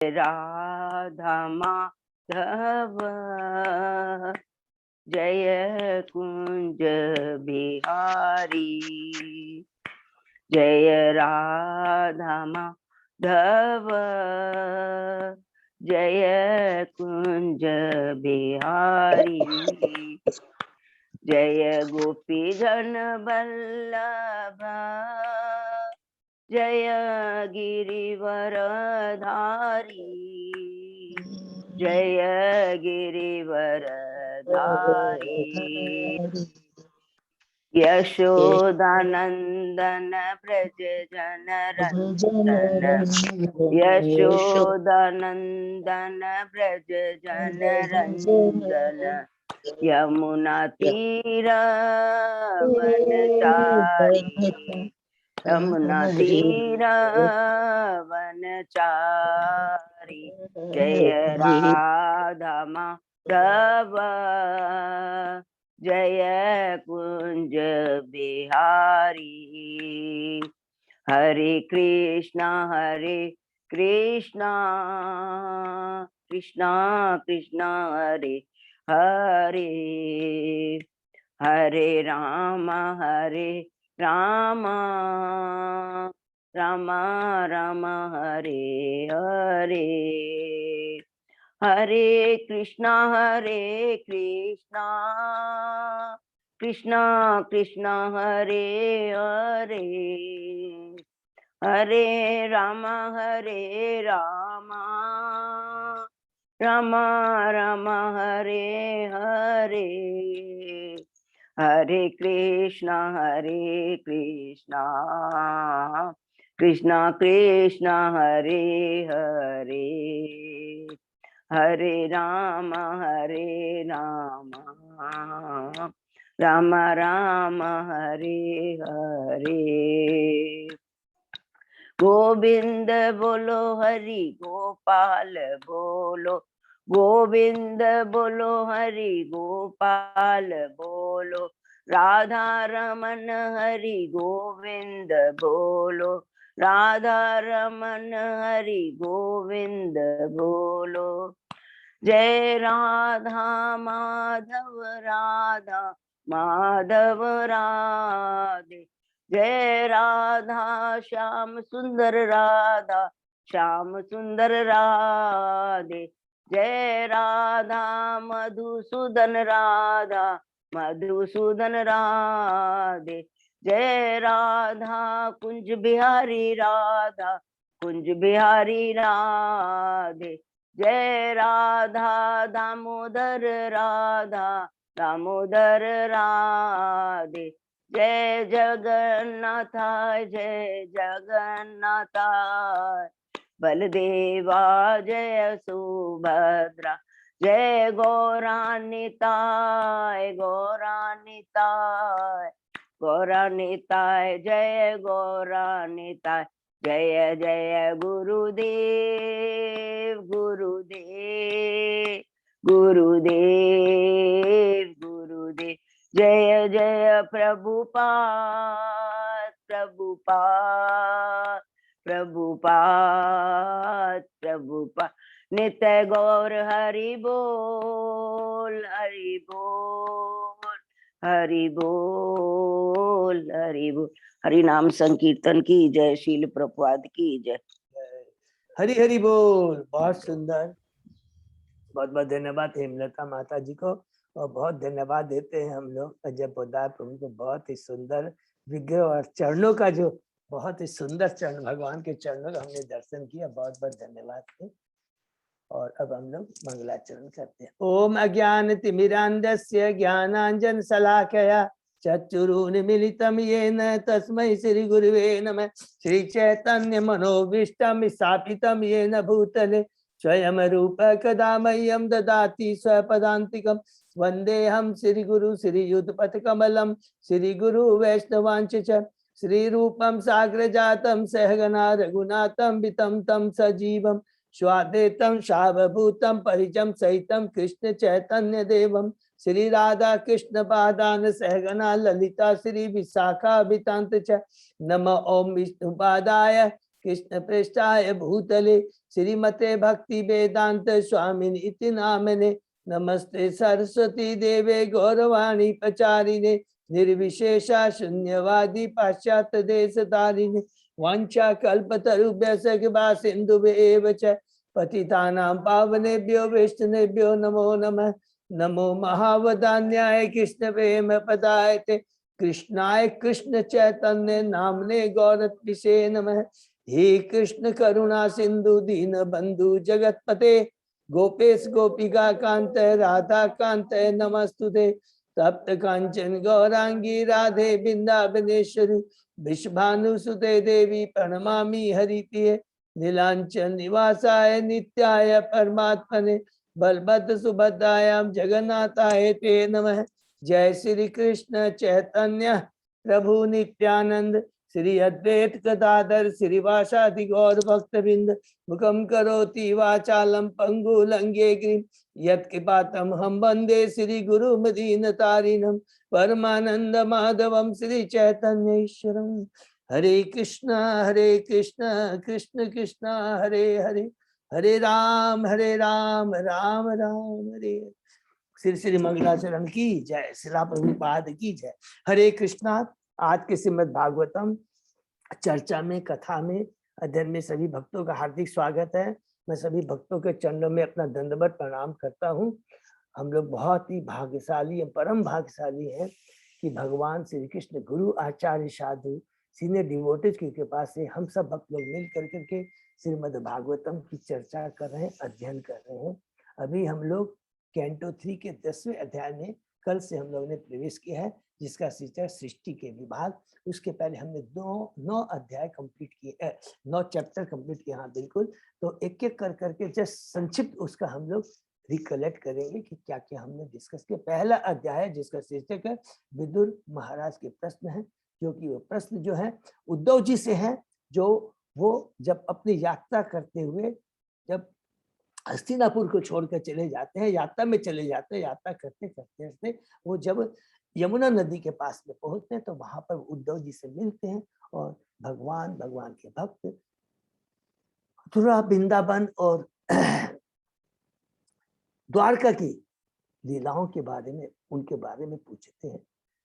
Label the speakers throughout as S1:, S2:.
S1: राधा माधव जय कुंज बिहारी, जय राधा माधव जय कुंज बिहारी, जय गोपी जन वल्लभ जय गिरिवरधारी, जय गिरिवरधारी, यशोदानंदन ब्रज जन रंजन, यशोदानंदन ब्रज जन रंजन, यमुना तीर वनचारी, यमुना तीर वनचारी, जय राधा माधव जय कुंज बिहारी, हरे कृष्णा कृष्णा कृष्णा हरे हरे, हरे राम राम राम हरे हरे, हरे कृष्णा कृष्णा कृष्णा हरे हरे, हरे राम राम राम हरे हरे, हरे कृष्णा कृष्णा कृष्णा हरे हरे, हरे राम राम राम हरे हरे, गोविंद बोलो हरि गोपाल बोलो, गोविंद बोलो हरि गोपाल बोलो, राधा रमन हरि गोविंद बोलो, राधा रमन हरि गोविंद बोलो, जय राधा माधव राधे, जय राधा श्याम सुंदर राधे, जय राधा मधुसूदन राधे, जय राधा कुंज बिहारी राधे, जय राधा दामोदर राधे, जय जगन्नाथ बलदेवा जय सुभद्रा, जय गौरानिताय जय गौरानिताय, जय जय गुरुदेव, जय जय प्रभुपाद, नित्य गौर हरि बोल, हरि नाम संकीर्तन की जय, शील प्रभुपाद की जय,
S2: हरि हरि बोल। बहुत सुंदर, बहुत बहुत धन्यवाद हेमलता माता जी को, और बहुत धन्यवाद देते हैं हम लोग अजय पोदार प्रभु को। बहुत ही सुंदर विग्रह और चरणों का जो बहुत ही सुंदर चरण, भगवान के चरणों का हमने दर्शन किया, बहुत बहुत धन्यवाद है। और अब हम लोग मंगलाचरण करते हैं। ओम अज्ञान तिमिरांधस्य ज्ञानांजन शलाकया चक्षुरुन्मीलितं येन तस्मै श्री गुरुवे नमः। श्री चैतन्य मनोभीष्टं स्थापितं येन भूतले स्वयं रूप कदा मह्यं ददाति स्वपदान्तिकं। वन्देऽहं श्री गुरु श्री युगपथ कमलं श्री गुरु वैष्णवांच च श्री रूपं साग्रजातं सहगना रघुनाथं वितं तं सजीवं स्वाद्वैतं सावभूतं परिजं सहितं कृष्ण चैतन्य देवं श्री राधा कृष्ण पादान सहगना ललिता श्री विशाखा वितांत च। नमः ओम विष्णुपादाय कृष्ण पृष्ठाय भूतले श्रीमते भक्ति वेदांत स्वामिनि इति नामने। नमस्ते सरस्वती देवे गौरवाणी प्रचारिणे निर्विशेषा शून्यवादी पाश्चात्य देश तारिणे। वाञ्छा कल्पतरुभ्यश्च कृपा सिन्धुभ्येव च पतितानां पावनेभ्यो वैष्णवेभ्यो नमो नमः। नमो महावदान्याय कृष्ण प्रेम पदायते कृष्णाय कृष्ण चैतन्य नामने गौरत्विषे नमः। हे कृष्ण करुणा सिंधु दीन बंधु जगतपते गोपेश गोपिका कांत राधा कांत नमस्तुते। तप्त कांचन गौरांगी राधे वृंदावनेश्वरी विश्वभानुसुते देवी प्रणमामि हरिप्रिये। नीलांचल निवासाय नित्याय परमात्मने बलभद्र सुभद्रायां जगन्नाथाय ते नमः। जय श्री कृष्ण चैतन्य प्रभु नित्यानंद श्री अद्वैत गदाधर श्रीवासादि गौर भक्तवृंद। मुखम करोति वाचालम पंगु लंघे गिरिम यत्कृपातम हम वंदे श्री गुरु मदीनतारिणम परमानंद माधवम श्री चैतन्य ईश्वरम। हरे कृष्ण कृष्ण कृष्ण हरे हरे हरे राम राम राम हरे। श्री श्री मंगलाचरण की जय, शिला प्रभुपाद की जय। हरे कृष्णा। आज के श्रीमद् भागवतम चर्चा में, कथा में, अध्ययन में सभी भक्तों का हार्दिक स्वागत है। मैं सभी भक्तों के चरणों में अपना दंडवत प्रणाम करता हूँ। हम लोग बहुत ही भाग्यशाली, परम भाग्यशाली हैं कि भगवान श्री कृष्ण गुरु आचार्य साधु सीनियर डिवोटेज की कृपा से हम सब भक्त लोग मिल करके श्रीमद् भागवतम की चर्चा कर रहे हैं, अध्ययन कर रहे हैं। अभी हम लोग कैंटो 3 के 10वें अध्याय में कल से हम लोगों ने प्रवेश किया है, जिसका शीर्षक है सृष्टि के विभाग। उसके पहले हमने 9 अध्याय कंप्लीट किए, 9 चैप्टर कंप्लीट किए। हाँ बिल्कुल। तो एक एक कर करके जस्ट संक्षिप्त उसका हम लोग रिकलेक्ट करेंगे कि क्या क्या हमने डिस्कस किया। पहला अध्याय जिसका शीर्षक है विदुर महाराज के प्रश्न है, क्योंकि वो प्रश्न जो है उद्धव जी से है, जो वो जब अपनी यात्रा करते हुए जब हस्तिनापुर को छोड़कर चले जाते हैं, यात्रा में चले जाते हैं, यात्रा करते करते वो जब यमुना नदी के पास में पहुंचते हैं तो वहां पर उद्धव जी से मिलते हैं और भगवान के भक्त मथुरा, वृंदावन और द्वारका की लीलाओं के बारे में, उनके बारे में पूछते हैं।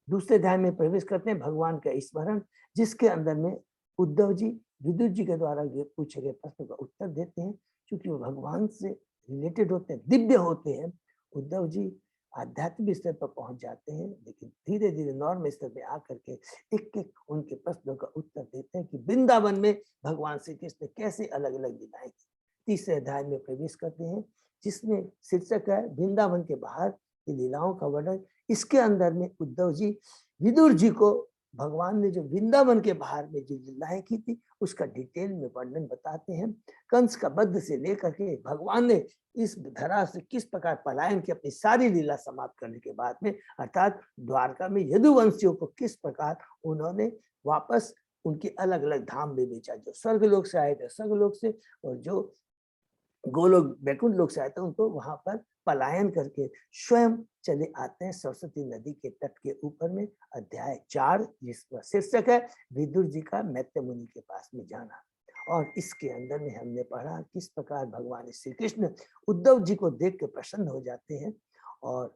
S2: दूसरे अध्याय में प्रवेश करते हैं भगवान का स्मरण, जिसके अंदर में उद्धव जी विदुर जी के द्वारा पूछे गए प्रश्न का उत्तर देते हैं। क्योंकि वो भगवान से रिलेटेड होते हैं, दिव्य होते हैं। उद्धव जी आध्यात्मिक स्तर पर पहुंच जाते हैं, लेकिन धीरे धीरे नॉर्म स्तर पे आकर के एक एक उनके प्रश्नों का उत्तर देते हैं कि वृंदावन में भगवान श्री कृष्ण कैसे अलग अलग लीलाएं की। तीसरे अध्याय में प्रवेश करते हैं, जिसमें शीर्षक है वृंदावन के बाहर की लीलाओं का वर्णन। इसके अंदर में उद्धव जी विदुर जी को भगवान ने जो वृंदावन के बाहर में जो लीलाएं की थी उसका डिटेल में वर्णन बताते हैं। कंस का वध से लेकर के भगवान ने इस धरा से किस प्रकार पलायन की अपनी सारी लीला समाप्त करने के बाद में, अर्थात द्वारका में यदुवंशियों को किस प्रकार उन्होंने वापस उनके अलग अलग धाम में भेजा। जो स्वर्गलोक से आए थे स्वर्गलोक से, और जो गोलोक वैकुंठ लोक से आए थे उनको वहां पर पलायन करके स्वयं चले आते हैं सरस्वती नदी के तट के ऊपर में। अध्याय 4 जिसका शीर्षक है विदुर जी का मैत्रेय मुनि के पास में जाना। और इसके अंदर में हमने पढ़ा किस प्रकार भगवान श्री कृष्ण उद्धव जी को देख के प्रसन्न हो जाते हैं और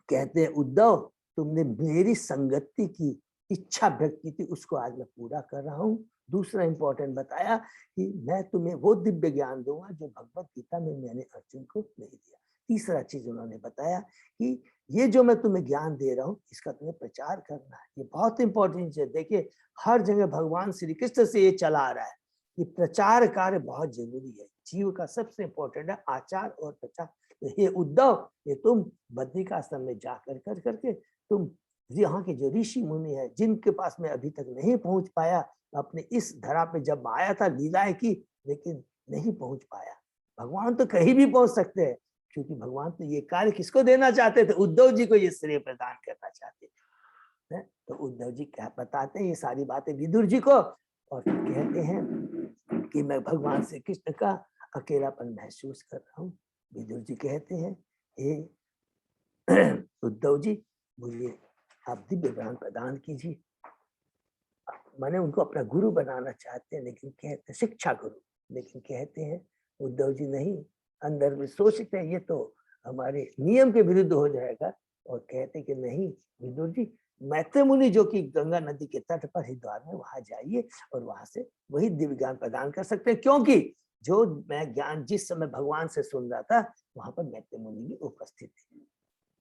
S2: कहते हैं, उद्धव तुमने मेरी संगति की इच्छा व्यक्त की थी, उसको आज मैं पूरा कर रहा हूँ। दूसरा इंपॉर्टेंट बताया कि मैं तुम्हें वो दिव्य ज्ञान दूंगा जो भगवत गीता में मैंने अर्जुन को नहीं दिया। तीसरा चीज उन्होंने बताया कि ये जो मैं तुम्हें ज्ञान दे रहा हूँ इसका तुम्हें प्रचार करना है। ये बहुत इंपॉर्टेंट है। देखिए हर जगह भगवान श्री कृष्ण से ये चला आ रहा है कि प्रचार कार्य बहुत जरूरी है। जीव का सबसे इंपॉर्टेंट है आचार और प्रचार। ये उद्धव, ये तुम बद्रिकाश्रम में जाकर कर करके तुम यहाँ के जो ऋषि मुनि है जिनके पास में अभी तक नहीं पहुंच पाया, अपने इस धरा पे जब आया था लीलाएं की लेकिन नहीं पहुंच पाया। भगवान तो कहीं भी पहुंच सकते हैं, क्योंकि भगवान तो ये कार्य किसको देना चाहते थे, उद्धव जी को ये श्रेय प्रदान करना चाहते हैं। तो उद्धव जी क्या बताते हैं ये सारी बातें विदुर जी को, और कहते हैं कि मैं भगवान श्री कृष्ण का अकेलापन महसूस कर रहा हूँ। विदुर जी कहते हैं, हे उद्धव जी मुझे आप दिव्य ज्ञान प्रदान कीजिए। मैंने उनको अपना गुरु बनाना चाहते हैं, लेकिन कहते शिक्षा गुरु, लेकिन कहते हैं उद्धव जी नहीं, अंदर में सोचते हैं ये तो हमारे नियम के विरुद्ध हो जाएगा, और कहते कि नहीं विदुर जी, मैत्री मुनि जो कि गंगा नदी के तट पर हरिद्वार में, वहां जाइए और वहां से वही दिव्य ज्ञान प्रदान कर सकते हैं, क्योंकि जो मैं ज्ञान जिस समय भगवान से सुन रहा था वहां पर मैत्री मुनि भी उपस्थित थे।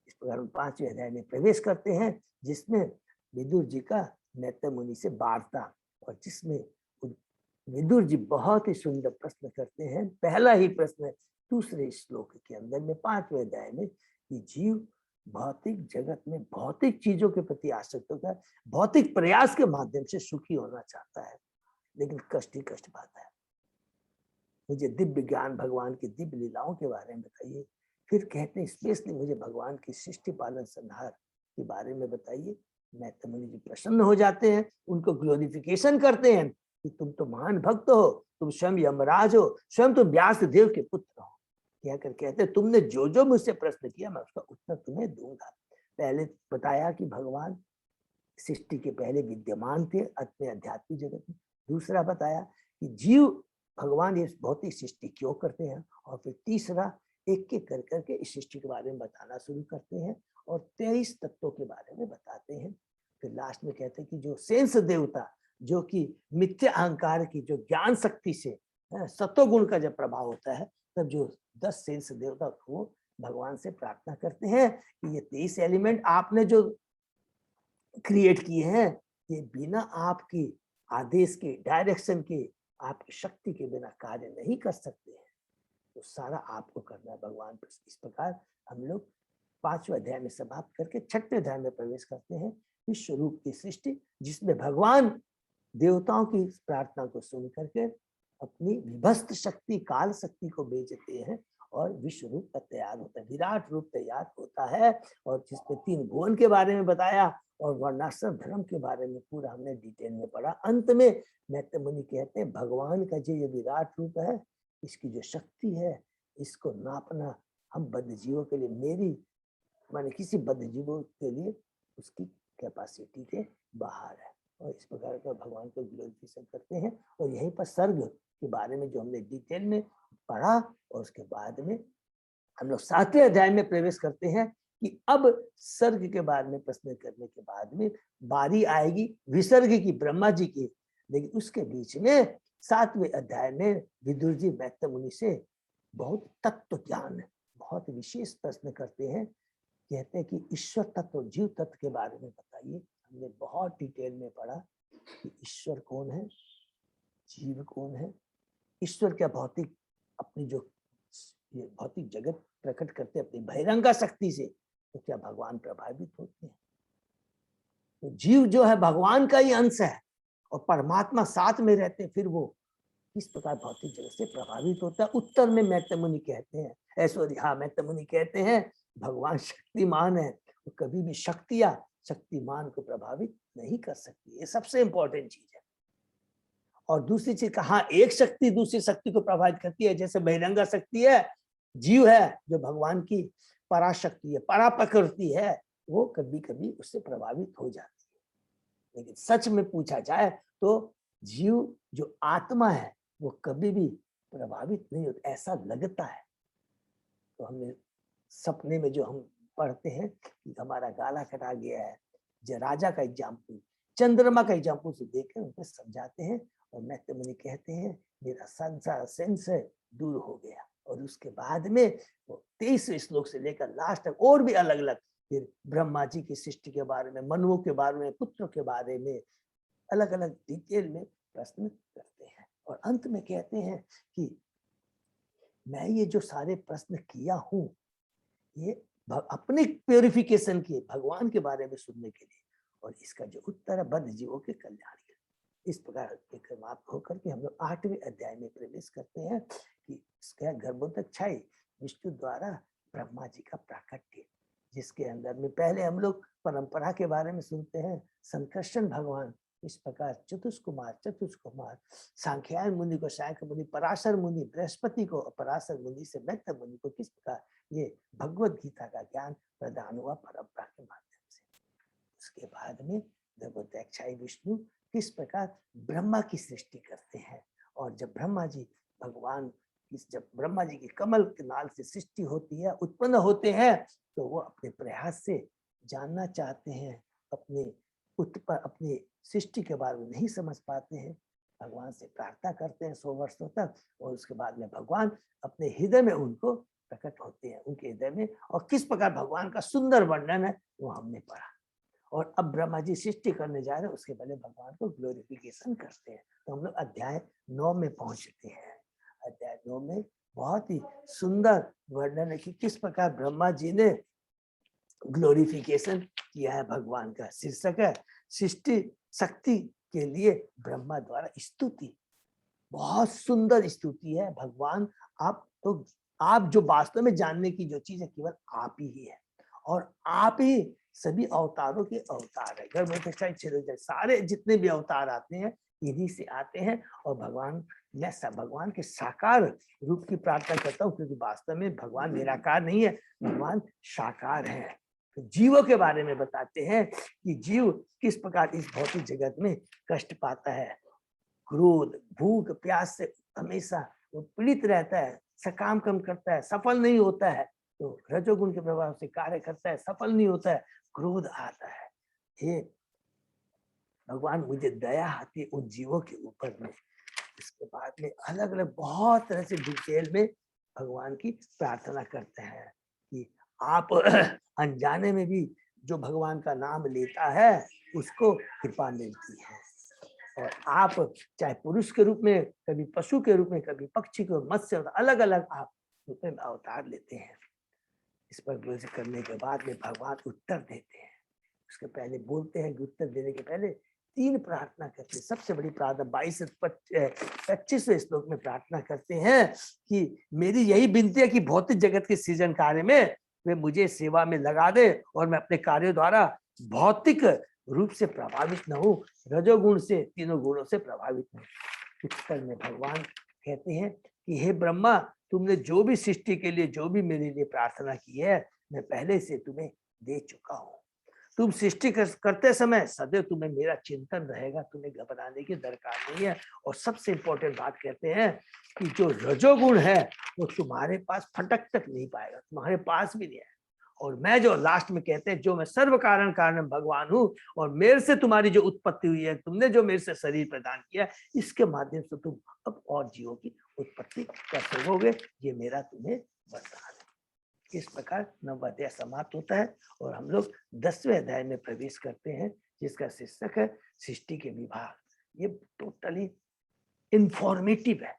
S2: इस प्रकार हम 5वें अध्याय में प्रवेश करते हैं, जिसमें विदुर जी का मैत्री मुनि से वार्ता, और जिसमें विदुर जी बहुत ही सुंदर प्रश्न करते हैं। पहला ही प्रश्न दूसरे श्लोक के अंदर में 5वें अध्याय में, कि जीव भौतिक जगत में भौतिक चीजों के प्रति आसक्त होता है, भौतिक प्रयास के माध्यम से सुखी होना चाहता है, लेकिन कष्ट ही कष्ट पाता है। मुझे दिव्य ज्ञान, भगवान की दिव्य लीलाओं के बारे में बताइए। फिर कहते हैं स्पेशली मुझे भगवान की सृष्टि पालन संहार के बारे में बताइए। मैत्री मुनि जी प्रसन्न हो जाते हैं, उनको ग्लोरिफिकेशन करते हैं कि तुम तो महान भक्त हो, तुम स्वयं यमराज हो, स्वयं तो व्यास देव के पुत्र हो। कहकर कहते हैं तुमने जो जो मुझसे प्रश्न किया मैं उसका उत्तर तुम्हें दूंगा। पहले बताया कि भगवान सृष्टि के पहले विद्यमान थे अपने आध्यात्मिक जगत में। दूसरा बताया कि जीव भगवान ये भौतिक सृष्टि क्यों करते हैं, और फिर तीसरा एक एक कर करके इस सृष्टि के बारे में बताना शुरू करते हैं और 23 तत्वों के बारे में बताते हैं। फिर लास्ट में कहते हैं कि जो सेंस देवता, जो कि मिथ्या अहंकार की जो ज्ञान शक्ति से सत्वगुण का जब प्रभाव होता है, तब जो 10 सेंस देवता वो भगवान से प्रार्थना करते हैं कि ये 23 एलिमेंट आपने जो क्रिएट किए हैं, ये बिना आपकी आदेश के, डायरेक्शन के, आपकी शक्ति के बिना कार्य नहीं कर सकते हैं, तो सारा आपको करना है भगवान। इस प्रकार हम लोग 5वें अध्याय में समाप्त करके 6वें अध्याय में प्रवेश करते हैं, विश्व रूप की सृष्टि, जिसमें भगवान देवताओं की प्रार्थना को सुन करके अपनी विभस्त शक्ति, काल शक्ति को बेचते हैं और विश्व रूप का तैयार होता है, विराट रूप तैयार होता है। और जिसमें 3 भुवन के बारे में बताया और वर्णाश्रम धर्म के बारे में पूरा हमने डिटेल में पढ़ा। अंत में मैत्री मुनि कहते हैं भगवान का जो ये विराट रूप है, इसकी जो शक्ति है, इसको नापना हम बद्ध जीवों के लिए, मेरी माने किसी बद्ध जीवों के लिए उसकी कैपेसिटी के बाहर है। और इस प्रकार का भगवान को ग्लोरिफिकेशन करते हैं। और यहीं पर सर्ग के बारे में जो हमने डिटेल में पढ़ा, और उसके बाद में हम लोग 7वें अध्याय में प्रवेश करते हैं कि अब सर्ग के बारे में प्रश्न करने के बाद में बारी आएगी विसर्ग की, ब्रह्मा जी की। लेकिन उसके बीच में 7वें अध्याय में विदुर जी मैत्री मुनि से बहुत तत्व ज्ञान, बहुत विशेष प्रश्न करते हैं। कहते हैं कि ईश्वर तत्व, जीव तत्व के बारे में बताइए। हमने बहुत डिटेल में पढ़ा कि ईश्वर कौन है, जीव कौन है, ईश्वर क्या भौतिक अपनी जो ये भौतिक जगत प्रकट करते अपनी बहिरंगा शक्ति से, तो क्या भगवान प्रभावित होते हैं? तो जीव जो है भगवान का ही अंश है और परमात्मा साथ में रहते, फिर वो किस प्रकार भौतिक जगत से प्रभावित होता है? उत्तर में मैत्री मुनि कहते हैं, मैत्री मुनि कहते हैं भगवान शक्तिमान है, तो कभी भी शक्तियां शक्तिमान को प्रभावित नहीं कर सकती, ये सबसे इंपॉर्टेंट चीज है। और दूसरी चीज का, हाँ, एक शक्ति दूसरी शक्ति को प्रभावित करती है, जैसे बहिरंगा शक्ति है, जीव है जो भगवान की पराशक्ति है, परा प्रकृति है, वो कभी कभी उससे प्रभावित हो जाती है। लेकिन सच में पूछा जाए तो जीव जो आत्मा है वो कभी भी प्रभावित नहीं होता, ऐसा लगता है। तो हमने सपने में जो हम पढ़ते हैं कि हमारा गाला कटा गया है, जो राजा का एग्जाम्पल, चंद्रमा का एग्जाम्पल से देखकर उनको समझाते हैं। और मैत्री मुनि कहते हैं मेरा संसार सेंस है दूर हो गया। और उसके बाद में वो 23वें श्लोक से लेकर लास्ट तक और भी अलग अलग फिर ब्रह्मा जी की सृष्टि के बारे में, मनुओं के बारे में, पुत्रों के बारे में अलग अलग डिटेल में प्रश्न करते हैं। और अंत में कहते हैं कि मैं ये जो सारे प्रश्न किया हूं, ये अपने प्योरिफिकेशन के, भगवान के बारे में सुनने के लिए, और इसका जो उत्तर है बद्ध जीवों के कल्याण के। इस प्रकार समाप्त होकर के हम लोग 8वें अध्याय में प्रवेश करते हैं कि इसका गर्भोदक छाई विष्णु द्वारा ब्रह्मा जी का प्राकट्य, जिसके अंदर में पहले हम लोग परंपरा के बारे में सुनते हैं। संकर्षण भगवान इस प्रकार चतुष्कुमार सांख्यायन मुनि को शायक मुनि, पराशर मुनि बृहस्पति को, पराशर मुनि से मैत्री मुनि को किस प्रकार ये भगवत गीता का ज्ञान प्रदान हुआ परंपरा के माध्यम से। उसके बाद में गर्भोदक्षाई विष्णु किस प्रकार ब्रह्मा की सृष्टि करते हैं। और जब ब्रह्मा जी भगवान कि जब ब्रह्मा जी की कमल के नाल से सृष्टि होती है, उत्पन्न होते हैं, तो वो अपने प्रयास से जानना चाहते हैं, अपनी सृष्टि के बारे में नहीं समझ पाते हैं, भगवान से प्रार्थना करते हैं 100 वर्षों तक, और उसके बाद में भगवान अपने हृदय में उनको प्रकट होते हैं, उनके हृदय में। और किस प्रकार भगवान का सुंदर वर्णन है वो हमने पढ़ा। और अब ब्रह्मा जी सृष्टि करने जा रहे हैं, उसके पहले भगवान को ग्लोरिफिकेशन करते हैं। तो हम लोग अध्याय 9 में पहुंचते हैं। अध्याय 9 में बहुत ही सुंदर वर्णन है कि किस प्रकार ब्रह्मा जी ने ग्लोरिफिकेशन किया है। भगवान का शीर्षक है सृष्टि शक्ति के लिए ब्रह्मा द्वारा स्तुति। बहुत सुंदर स्तुति है। भगवान आप जो वास्तव में जानने की जो चीज है केवल आप ही है, और आप ही सभी अवतारों के अवतार है। गर्भ सारे जितने भी अवतार आते हैं इन्हीं से आते हैं। और भगवान के साकार रूप की प्रार्थना करता हूँ, क्योंकि वास्तव में भगवान निराकार नहीं है, भगवान साकार है। तो जीवों के बारे में बताते हैं कि जीव किस प्रकार इस भौतिक जगत में कष्ट पाता है। क्रोध, भूख, प्यास से हमेशा वो पीड़ित रहता है, सकाम कम करता है, सफल नहीं होता है। तो रजोगुण के प्रभाव से कार्य करता है, सफल नहीं होता है, क्रोध आता है। हे भगवान, मुझे दया आती है उन जीवों के ऊपर में। इसके बाद में अलग अलग बहुत तरह से डिटेल में भगवान की प्रार्थना करते हैं कि आप अनजाने में भी जो भगवान का नाम लेता है उसको कृपा मिलती है। और आप चाहे पुरुष के रूप में, कभी पशु के रूप में, कभी पक्षी के, मत्स्य, अलग अलग आप रूप में अवतार लेते हैं। इस पर ग्लोरी करने के बाद में भगवान उत्तर देते हैं। उसके पहले बोलते हैं कि उत्तर देने के पहले 3 प्रार्थना करते हैं। सबसे बड़ी प्रार्थना 22 से 25वें श्लोक में प्रार्थना करते हैं कि मेरी यही विनती है कि भौतिक जगत के सृजन कार्य में वे मुझे सेवा में लगा दे और मैं अपने कार्यों द्वारा भौतिक रूप से प्रभावित न हो, रजोगुण से, तीनों गुणों से प्रभावित न हो। उत्तर में भगवान कहते हैं कि हे ब्रह्मा, तुमने जो भी सृष्टि के लिए जो भी मेरे लिए प्रार्थना की है मैं पहले से तुम्हें दे चुका हूँ। तुम सृष्टि करते समय सदैव तुम्हें मेरा चिंतन रहेगा, तुम्हें घबराने की दरकार नहीं है। और सबसे इंपॉर्टेंट बात कहते हैं कि जो रजोगुण है वो तुम्हारे पास फटक तक नहीं पाएगा, तुम्हारे पास भी नहीं है। और मैं जो लास्ट में कहते हैं जो मैं सर्व कारण कारण भगवान हूँ, और मेरे से तुम्हारी जो उत्पत्ति हुई है, तुमने जो मेरे से शरीर प्रदान किया, इसके माध्यम से तुम अब और जीवों की उत्पत्ति कर सकोगे। ये मेरा तुम्हें वरदान है। इस प्रकार 9वां अध्याय समाप्त होता है और हम लोग 10वें अध्याय में प्रवेश करते हैं, जिसका शीर्षक है सृष्टि के विभाग। ये टोटली इंफॉर्मेटिव है।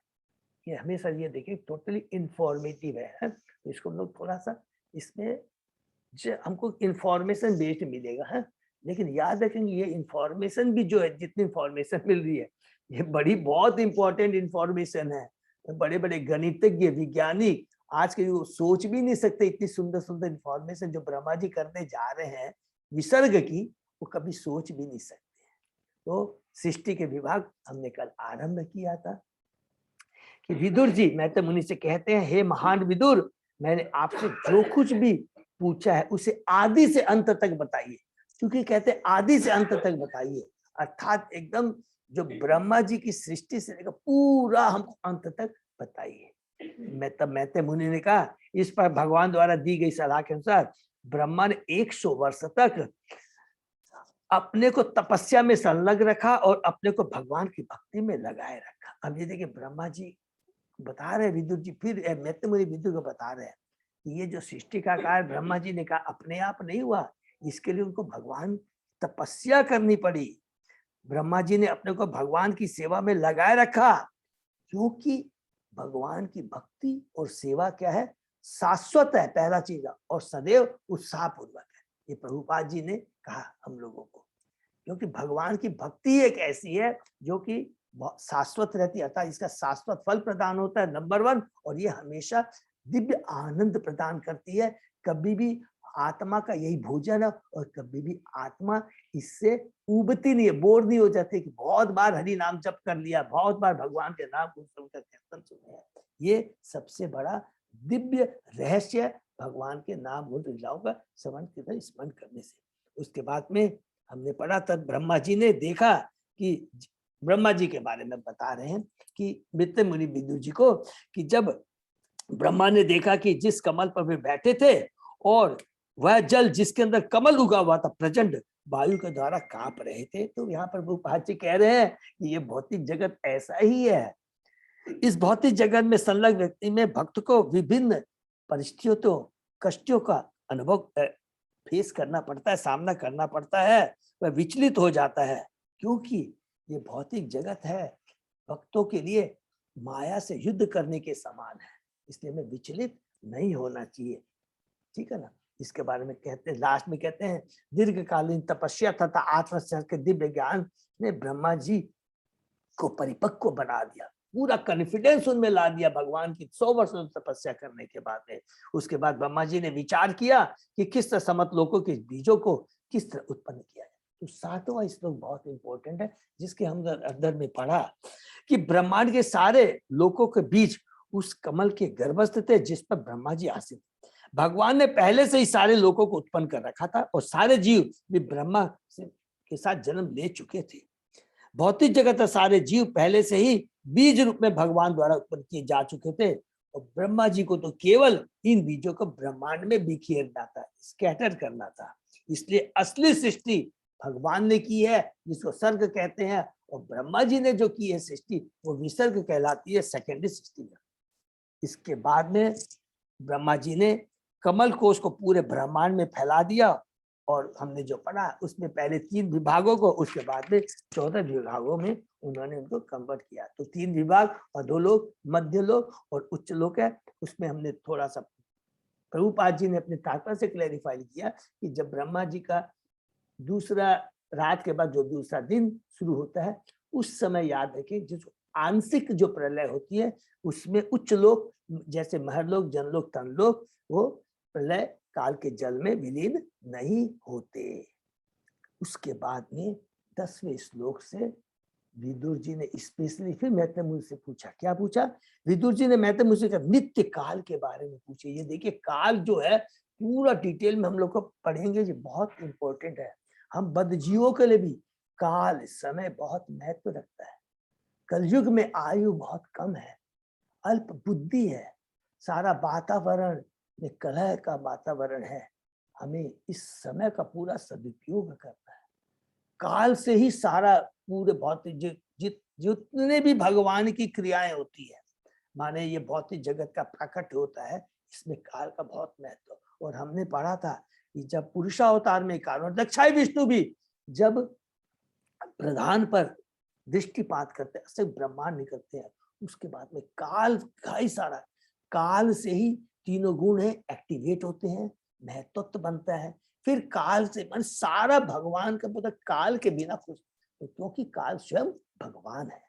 S2: ये हमेशा ये देखिए टोटली इंफॉर्मेटिव है। तो इसको हम लोग थोड़ा सा इसमें हमको इंफॉर्मेशन बेस्ड मिलेगा है, लेकिन याद रखेंगे ये इंफॉर्मेशन भी जो है, जितनी इंफॉर्मेशन मिल रही है ये बड़ी बहुत इंपॉर्टेंट इंफॉर्मेशन है। बड़े बड़े गणितज्ञ, वैज्ञानिक आज के युग सोच भी नहीं सकते इतनी सुंदर सुंदर इंफॉर्मेशन जो ब्रह्मा जी करने जा रहे हैं विसर्ग की, वो कभी सोच भी नहीं सकते। तो सृष्टि के विभाग हमने कल आरंभ किया था कि विदुर जी मैत्रेय मुनि से कहते हैं, हे महान विदुर, मैंने आपसे जो कुछ भी पूछा है उसे आदि से अंत तक बताइए। क्योंकि कहते हैं आदि से अंत तक बताइए, अर्थात एकदम जो ब्रह्मा जी की सृष्टि से लेकर पूरा हमको अंत तक बताइए। मैत्रेय मुनि ने कहा, इस पर भगवान द्वारा दी गई सलाह के अनुसार ब्रह्मा ने 100 वर्ष तक अपने को तपस्या में संलग्न रखा और अपने को भगवान की भक्ति में लगाए रखा। अब ये देखिए ब्रह्मा जी बता रहे विदुर जी, फिर मैत्रेय मुनि विदुर को बता रहे हैं कि ये जो सृष्टि का कार्य ब्रह्मा जी ने कहा अपने आप नहीं हुआ, इसके लिए उनको भगवान तपस्या करनी पड़ी। ब्रह्मा जी ने अपने को भगवान की सेवा में लगाए रखा, क्योंकि भगवान की भक्ति और सेवा क्या है, शाश्वत है पहला चीज, और सदैव उत्साह पूर्वक है। ये प्रभुपाद जी ने कहा हम लोगों को, क्योंकि भगवान की भक्ति एक ऐसी है जो कि शाश्वत रहती है, अर्थात इसका शाश्वत फल प्रदान होता है नंबर 1, और ये हमेशा दिव्य आनंद प्रदान करती है। कभी भी आत्मा का यही भोजन है, और कभी भी आत्मा इससे उबती नहीं है, बोर नहीं हो जाती कि बहुत बार हरि नाम जप कर लिया, बहुत बार भगवान के नाम का कीर्तन सुना। ये सबसे बड़ा दिव्य रहस्य भगवान के नाम गुण लीलाओं का श्रवण कीर्तन स्मरण करने से। उसके बाद में हमने पढ़ा तब ब्रह्मा जी ने देखा कि ब्रह्मा जी के बारे में बता रहे हैं कि मित्र मुनि विदुर जी को, कि जब ब्रह्मा ने देखा कि जिस कमल पर वे बैठे थे और वह जल जिसके अंदर कमल उगा हुआ था प्रचंड वायु के द्वारा कांप रहे थे, तो यहाँ पर वो जी कह रहे हैं कि ये भौतिक जगत ऐसा ही है। इस भौतिक जगत में संलग्न व्यक्ति में भक्त को विभिन्न परिस्थितियों कष्टों का अनुभव फेस करना पड़ता है, सामना करना पड़ता है, वह विचलित हो जाता है, क्योंकि ये भौतिक जगत है भक्तों के लिए माया से युद्ध करने के समान है, इसलिए हमें विचलित नहीं होना चाहिए। ठीक है ना। इसके बारे में कहते हैं, लास्ट में कहते हैं, दीर्घकालीन तपस्या तथा आत्मसंग के दिव्य ज्ञान ने ब्रह्मा जी को परिपक्व बना दिया, पूरा कॉन्फिडेंस उनमें ला दिया भगवान की 100 वर्ष तपस्या करने के बाद में। उसके बाद ब्रह्मा जी ने विचार किया कि किस तरह समत लोकों के बीजों को किस तरह उत्पन्न किया जाए। तो 7वां श्लोक बहुत इंपॉर्टेंट है, जिसके हम अंदर में पढ़ा कि ब्रह्मांड के सारे लोकों के बीज उस कमल के गर्भस्थ थे जिस पर ब्रह्मा जी आसीन। भगवान ने पहले से ही सारे लोगों को उत्पन्न कर रखा था और सारे जीव भी ब्रह्मा के साथ जन्म ले चुके थे। भौतिक जगत सारे जीव पहले से ही बीज रूप में भगवान द्वारा उत्पन्न किए जा चुके थे और ब्रह्मा जी को तो केवल इन बीजों को ब्रह्मांड में बिखेरना था, स्कैटर करना था। इसलिए असली सृष्टि भगवान ने की है, जिसको सर्ग कहते हैं, और ब्रह्मा जी ने जो की है सृष्टि वो विसर्ग कहलाती है, सेकेंडरी सृष्टि। इसके बाद में ब्रह्मा जी ने कमल कोश को पूरे ब्रह्मांड में फैला दिया और हमने जो पढ़ा उसमें पहले 3 विभागों को, उसके बाद में 14 विभागों में उन्होंने उनको कन्वर्ट किया। तो 3 विभाग और 2 लोक, मध्य लोक और उच्च लोक है। उसमें हमने थोड़ा सा प्रभुपाद जी ने अपने तात्पर्य से क्लैरिफाई किया कि जब ब्रह्मा जी का दूसरा रात के बाद जो दूसरा दिन शुरू होता है, उस समय याद रखें जो आंशिक जो प्रलय होती है उसमें उच्च लोक जैसे महरलोक, जनलोक, तनलोक वो प्रलय काल के जल में विलीन नहीं होते। उसके बाद में 10वें श्लोक से विदुर जी ने स्पेशली फिर मैत्रेय मुनि से पूछा। क्या पूछा? विदुर जी ने मैत्रेय मुनि से कहा नित्य काल के बारे में पूछे। ये देखिए काल जो है पूरा डिटेल में हम लोग को पढ़ेंगे, ये बहुत इंपॉर्टेंट है। हम बद्धजीवों के लिए भी काल समय बहुत महत्व रखता है। कलयुग में आयु बहुत कम है, अल्प बुद्धि है, सारा वातावरण में कलह का वातावरण है। हमें इस समय का पूरा सदुपयोग करना है। काल से ही सारा पूरे भौतिक जितने भी भगवान की क्रियाएं होती है, माने ये भौतिक जगत का प्रकट होता है, इसमें काल का बहुत महत्व। और हमने पढ़ा था कि जब पुरुषावतार में कारण दक्षाई विष्णु भी जब प्रधान पर दृष्टिपात करते हैं, सिर्फ ब्रह्मांड निकलते हैं, उसके बाद में काल का ही सारा, काल से ही तीनों गुण है एक्टिवेट होते हैं, महत्व बनता है। फिर काल से मन सारा भगवान का पता, काल के बिना कुछ, तो क्योंकि काल स्वयं भगवान है।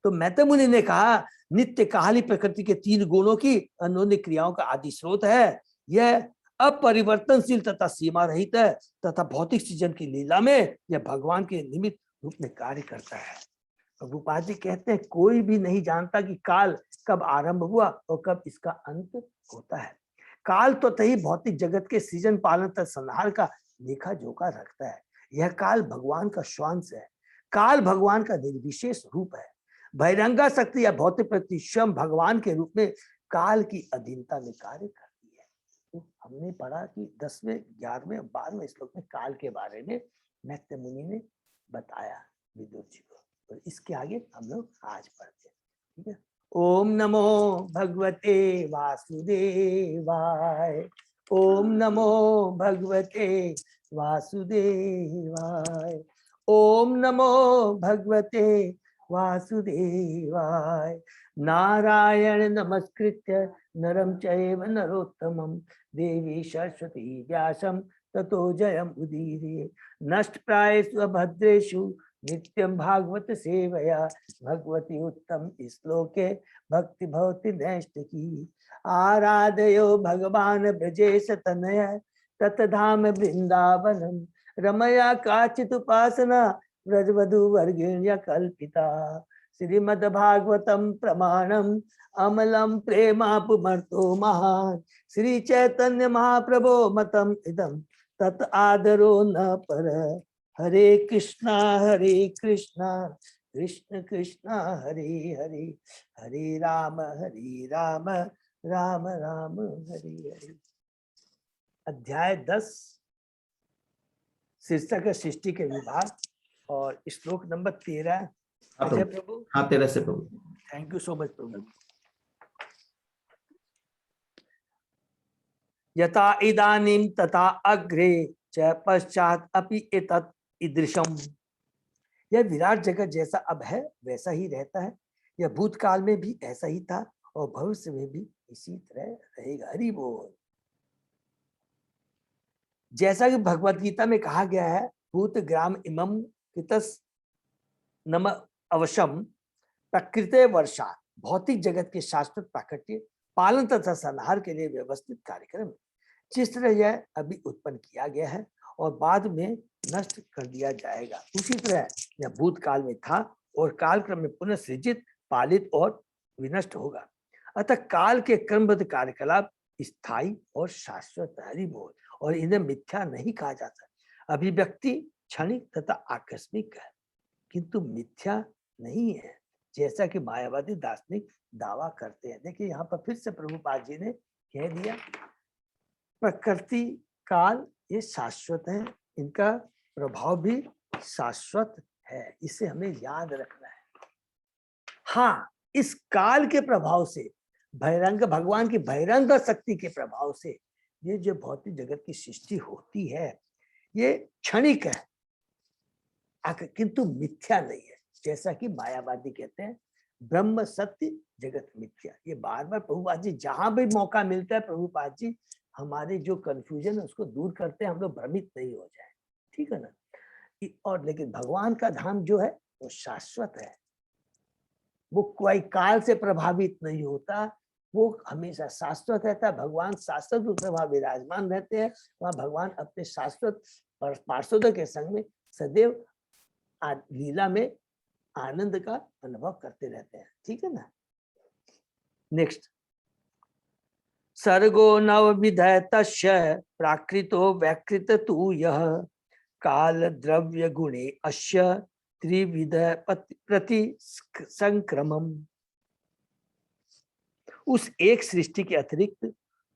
S2: तो मैत्रेय मुनि ने कहा नित्य काली प्रकृति के 3 गुणों की अनोन्य क्रियाओं का आदि स्रोत है। यह अपरिवर्तनशील तथा सीमा रहित है तथा भौतिक सृजन की लीला में यह भगवान के निमित्त रूप में कार्य करता है। प्रभुपाद जी कहते हैं कोई भी नहीं जानता कि काल कब आरंभ हुआ और कब इसका अंत होता है। काल तो तही भौतिक जगत के सृजन पालन तक संहार का लेखा जोखा रखता है। यह काल भगवान का श्वांश है। काल भगवान का निर्विशेष रूप है। बहिरंगा शक्ति या भौतिक प्रकृति स्वयं भगवान के रूप में काल की अधीनता में कार्य करती है। तो हमने पढ़ा कि 10वें, 11वें, 12वें श्लोक में काल के बारे में मैत्रेय मुनि ने बताया विदुर जी को, और इसके आगे हम लोग आज पढ़ते हैं। ठीक है। ओम नमो भगवते वासुदेवाय। ओम नमो भगवते वासुदेवाय। ओम नमो भगवते वासुदेवाय। नारायण नमस्कृत्य नरं चैव नरोत्तमं देवी सरस्वती व्यासं ततो जयम् उदीरये। नष्टप्रायेषु अभद्रेषु नित्यं भागवत सेवया भगवती उत्तम श्लोके भक्ति भवति नैष्ठिकी। आराधयो भगवान ब्रजेश तनय ततधाम वृंदावनम रमया काचित् उपासना व्रजवधु वर्गिण्य कल्पिता। श्रीमद्भागवतम प्रमाणम अमलम प्रेमापुमर्तो महान श्री चैतन्य महाप्रभो मतम इदम तत् आदरो न पर। हरे कृष्णा कृष्ण कृष्ण हरे हरे, हरे राम राम राम हरे हरे। अध्याय 10 शीर्षक है सृष्टि के विभाग और श्लोक नंबर 13। अजय प्रभु।
S3: हाँ 13 से प्रभु।
S2: थैंक यू सो मच प्रभु। यथा इदानीं तथा अग्रे च पश्चात अपि एतत् ईदृशम्। यह विराट जगत जैसा अब है वैसा ही रहता है, यह भूतकाल में भी ऐसा ही था और भविष्य में भी इसी तरह रहेगा। हरि बोल। जैसा कि भगवत गीता में कहा गया है, भूत ग्राम इमं कितस नम अवश्यम प्रकृति वर्षा, भौतिक जगत के शाश्वत प्राकट्य पालन तथा संहार के लिए व्यवस्थित कार्यक्रम जिस तरह यह अभी उत्पन्न किया गया है और बाद में नष्ट कर दिया जाएगा, उसी तरह यह भूतकाल में था और कालक्रम में पुनः सृजित, पालित और विनष्ट होगा। अतः काल के क्रमबद्ध कार्यकलाप स्थायी और शाश्वत हरि बोल, और इन्हें मिथ्या नहीं कहा जाता। अभिव्यक्ति क्षणिक तथा आकस्मिक है किंतु मिथ्या नहीं है, जैसा कि मायावादी दार्शनिक दावा करते हैं। देखिए यहाँ पर फिर से प्रभुपाद जी ने कह दिया, प्रकृति काल ये शाश्वत है, इनका प्रभाव भी शाश्वत है, इसे हमें याद रखना है। हाँ, इस काल के प्रभाव से, बहिरंग भगवान की बहिरंग शक्ति के प्रभाव से ये जो भौतिक जगत की सृष्टि होती है ये क्षणिक है किंतु मिथ्या नहीं है, जैसा कि मायावादी कहते हैं ब्रह्म सत्य जगत मिथ्या। ये बार बार प्रभुपाद जी जहां भी मौका मिलता है प्रभुपाद जी हमारे जो कंफ्यूजन है उसको दूर करते हैं, हम लोग भ्रमित नहीं हो जाए, ठीक है ना। और लेकिन भगवान का धाम जो है वो शाश्वत है, वो कोई काल से प्रभावित नहीं होता, वो हमेशा शाश्वत रहता है। भगवान शाश्वत रूप में वहां विराजमान रहते हैं, वहां भगवान अपने शाश्वत और पार्षदों के संग में सदैव लीला में आनंद का अनुभव करते रहते हैं, ठीक है ना। नेक्स्ट, सर्गो नव विधय तस्य प्राकृतो व्याकृत तु यह काल द्रव्य गुणे अस्य त्रिविध प्रति संक्रमम। उस एक सृष्टि के अतिरिक्त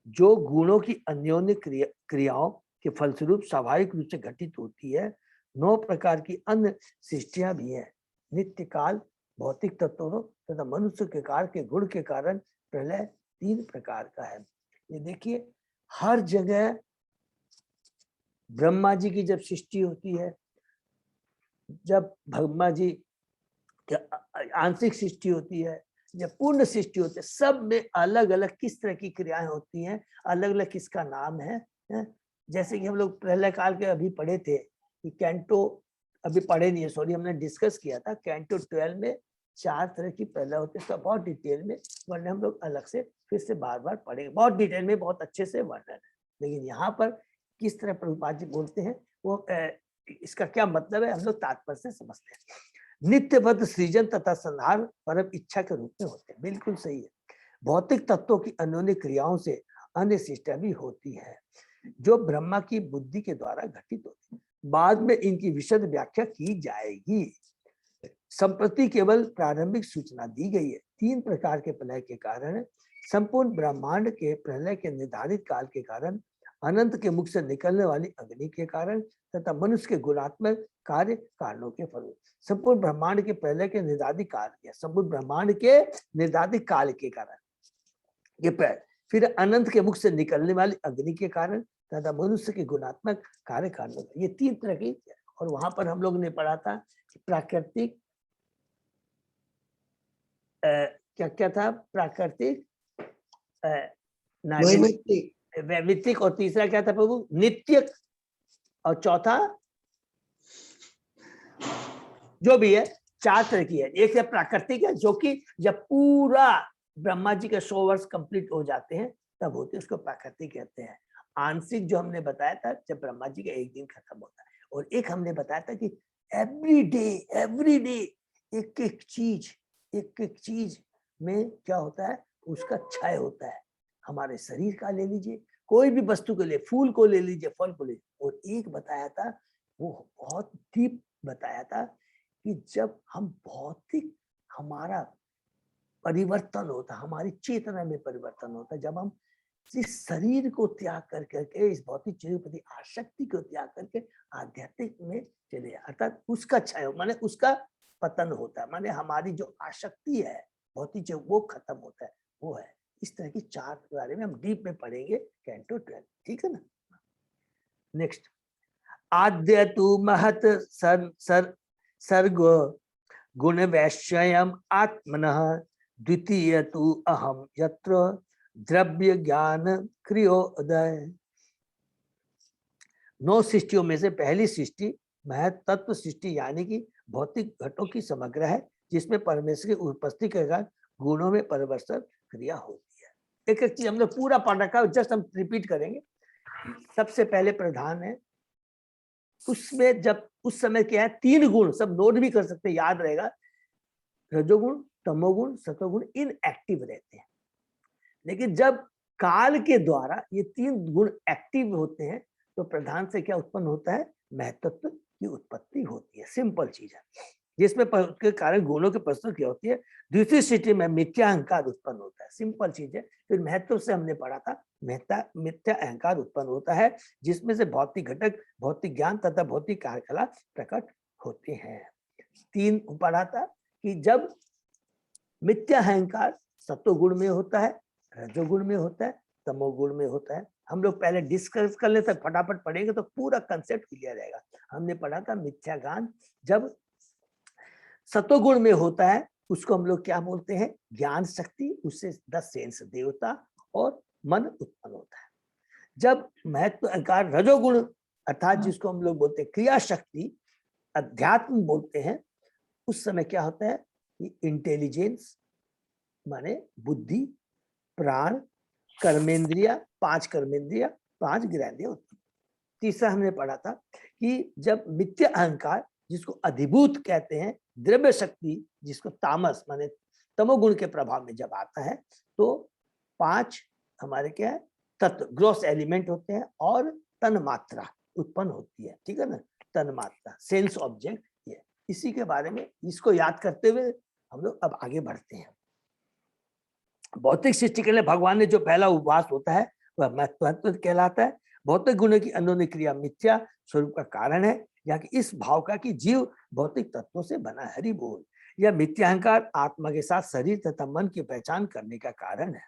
S2: जो गुणों की अन्योन्य क्रियाओं के फलस्वरूप स्वाभाविक रूप से घटित होती है, 9 प्रकार की अन्य सृष्टियां भी हैं। नित्य काल, भौतिक तत्वों तथा मनुष्य के काल के गुण के कारण प्रलय 3 प्रकार का है। ये देखिए हर जगह ब्रह्मा जी की जब सृष्टि होती है, जब ब्रह्मा जी आंशिक सृष्टि होती है, जब पूर्ण सृष्टि होती है, सब में अलग अलग किस तरह की क्रियाएं होती हैं, अलग अलग किसका नाम है। जैसे कि हम लोग प्रलय काल के अभी पढ़े थे कि कैंटो, अभी पढ़े नहीं है सॉरी, हमने डिस्कस किया था कैंटो 12 में 4 तरह की प्रलय होते हैं, तो बहुत डिटेल में वरना हम लोग अलग से फिर से बार बार पढ़ेंगे, बहुत डिटेल में बहुत अच्छे से वर्णन है। लेकिन यहाँ पर किस तरह प्रभुपाद जी बोलते हैं वो इसका क्या मतलब है हम लोग तात्पर्य से समझते हैं। नित्यबद्ध सृजन तथा संहार परम इच्छा के रूप में होते हैं, बिल्कुल सही है। भौतिक तत्वों की अन्योन्य क्रियाओं से अन्य सृष्टियां भी होती है जो ब्रह्मा की बुद्धि के द्वारा घटित होती है, बाद में इनकी विशद व्याख्या की जाएगी। संप्रति केवल प्रारंभिक सूचना दी गई है। 3 प्रकार के प्रलय के कारण, संपूर्ण ब्रह्मांड के प्रलय के निर्धारित काल के कारण, अनंत के मुख से निकलने वाली अग्नि के कारण तथा मनुष्य के गुणात्मक कार्य कारणों के फल। संपूर्ण ब्रह्मांड के प्रलय के निर्धारित काल के, संपूर्ण ब्रह्मांड के निर्धारित काल के कारण ये प्रलय, फिर अनंत के मुख से निकलने वाली अग्नि के कारण तथा मनुष्य के गुणात्मक कार्य कारणों, ये 3 तरह की। और वहां पर हम लोग ने पढ़ा था प्राकृतिक क्या क्या था, प्राकृतिक, वैवित्तिक, और तीसरा क्या था प्रभु, नित्य, और चौथा जो भी है 4 तरह की है। एक है प्राकृतिक है जो कि जब पूरा ब्रह्मा जी के 100 वर्ष कंप्लीट हो जाते हैं तब होते हैं, उसको प्राकृतिक कहते हैं। आंशिक जो हमने बताया था जब ब्रह्मा जी का 1 दिन खत्म होता है, और एक हमने बताया था कि एवरी डे एक एक चीज में क्या होता है, उसका क्षय होता है। हमारे शरीर का ले लीजिए, कोई भी वस्तु को ले, फूल को ले लीजिए, फल को ले लीजिए। और एक बताया था वो बहुत डीप बताया था कि जब हम भौतिक हमारा परिवर्तन होता है, हमारी चेतना में परिवर्तन होता है, जब हम इस शरीर को त्याग कर करके, इस भौतिक चीजों के प्रति आसक्ति को त्याग करके आध्यात्मिक में चले, अर्थात उसका क्षय माने उसका पतन होता है, माने हमारी जो आसक्ति है भौतिक चीज वो खत्म होता है, वो है। इस तरह की 4 के बारे में हम डीप में पढ़ेंगे कैंटो 12, ठीक है ना। नेक्स्ट, आद्य तु महत सर्ग गुण वैश्यम आत्मनः, द्वितीय तु अहम यत्र द्रव्य ज्ञान क्रियोदय। 9 सृष्टियों में से पहली सृष्टि महत तत्व सृष्टि यानी कि भौतिक घटों की समग्र है, जिसमें परमेश्वर की उपस्थिति के कारण गुणों में परिवर्तन क्रिया होती है। एक एक चीज हमने पूरा पढ़ रखा है, जस्ट हम रिपीट करेंगे। सबसे पहले प्रधान है, उसमें जब उस समय क्या है, 3 गुण, सब नोट भी कर सकते हैं, याद रहेगा। रजोगुण, तमोगुण, सतोगुण इनएक्टिव रहते हैं, लेकिन जब काल के द्वारा ये 3 गुण एक्टिव होते हैं तो प्रधान से क्या उत्पन्न होता है, महत्त्व की उत्पत्ति होती है। सिंपल चीज है, जिसमें के कारण गुणों की प्रस्तुति क्या होती है। दूसरी स्थिति में मिथ्या अहंकार उत्पन्न होता है, सिंपल चीज है। फिर महत्व से हमने पढ़ा था, मिथ्या अहंकार उत्पन्न होता है, जिसमें से भौतिक घटक, भौतिक ज्ञान तथा भौतिक कार्यकला प्रकट होते हैं। 3 पढ़ा था कि जब मिथ्या अहंकार सत्वगुण में होता है, रजोगुण में होता है, तमोगुण में होता है। हम लोग पहले डिस्कस कर लेते, फटाफट पढ़ेंगे तो पूरा कंसेप्ट क्लियर रहेगा। हमने पढ़ा था मिथ्या ज्ञान जब सत्वगुण में होता है उसको हम लोग क्या बोलते हैं, ज्ञान शक्ति, उससे 10 सेंस देवता और मन उत्पन्न होता है। जब महत्व अहंकार रजोगुण अर्थात जिसको हम लोग बोलते हैं क्रिया शक्ति, अध्यात्म बोलते हैं, उस समय क्या होता है कि इंटेलिजेंस माने बुद्धि, प्राण, कर्मेंद्रिया, 5 कर्मेंद्रिया, 5 ज्ञानेंद्रिया उत्पन्न। तीसरा हमने पढ़ा था कि जब मिथ्या अहंकार जिसको अधिभूत कहते हैं, द्रव्य शक्ति जिसको तामस माने तमोगुण के प्रभाव में जब आता है तो 5 हमारे क्या है, तत्व ग्रॉस एलिमेंट होते हैं और तन मात्रा उत्पन्न होती है, ठीक है ना। तन मात्रा सेंस ऑब्जेक्ट, ये इसी के बारे में, इसको याद करते हुए हम लोग अब आगे बढ़ते हैं। भौतिक सृष्टि के लिए भगवान ने जो पहला उपवास होता है वह महत्व कहलाता है। भौतिक गुणों की अन्योन्य क्रिया मिथ्या स्वरूप का कारण है, या कि इस भाव का कि जीव भौतिक तत्वों से बना है। हरि बोल। यह मिथ्या अहंकार आत्मा के साथ शरीर तथा मन की पहचान करने का कारण है।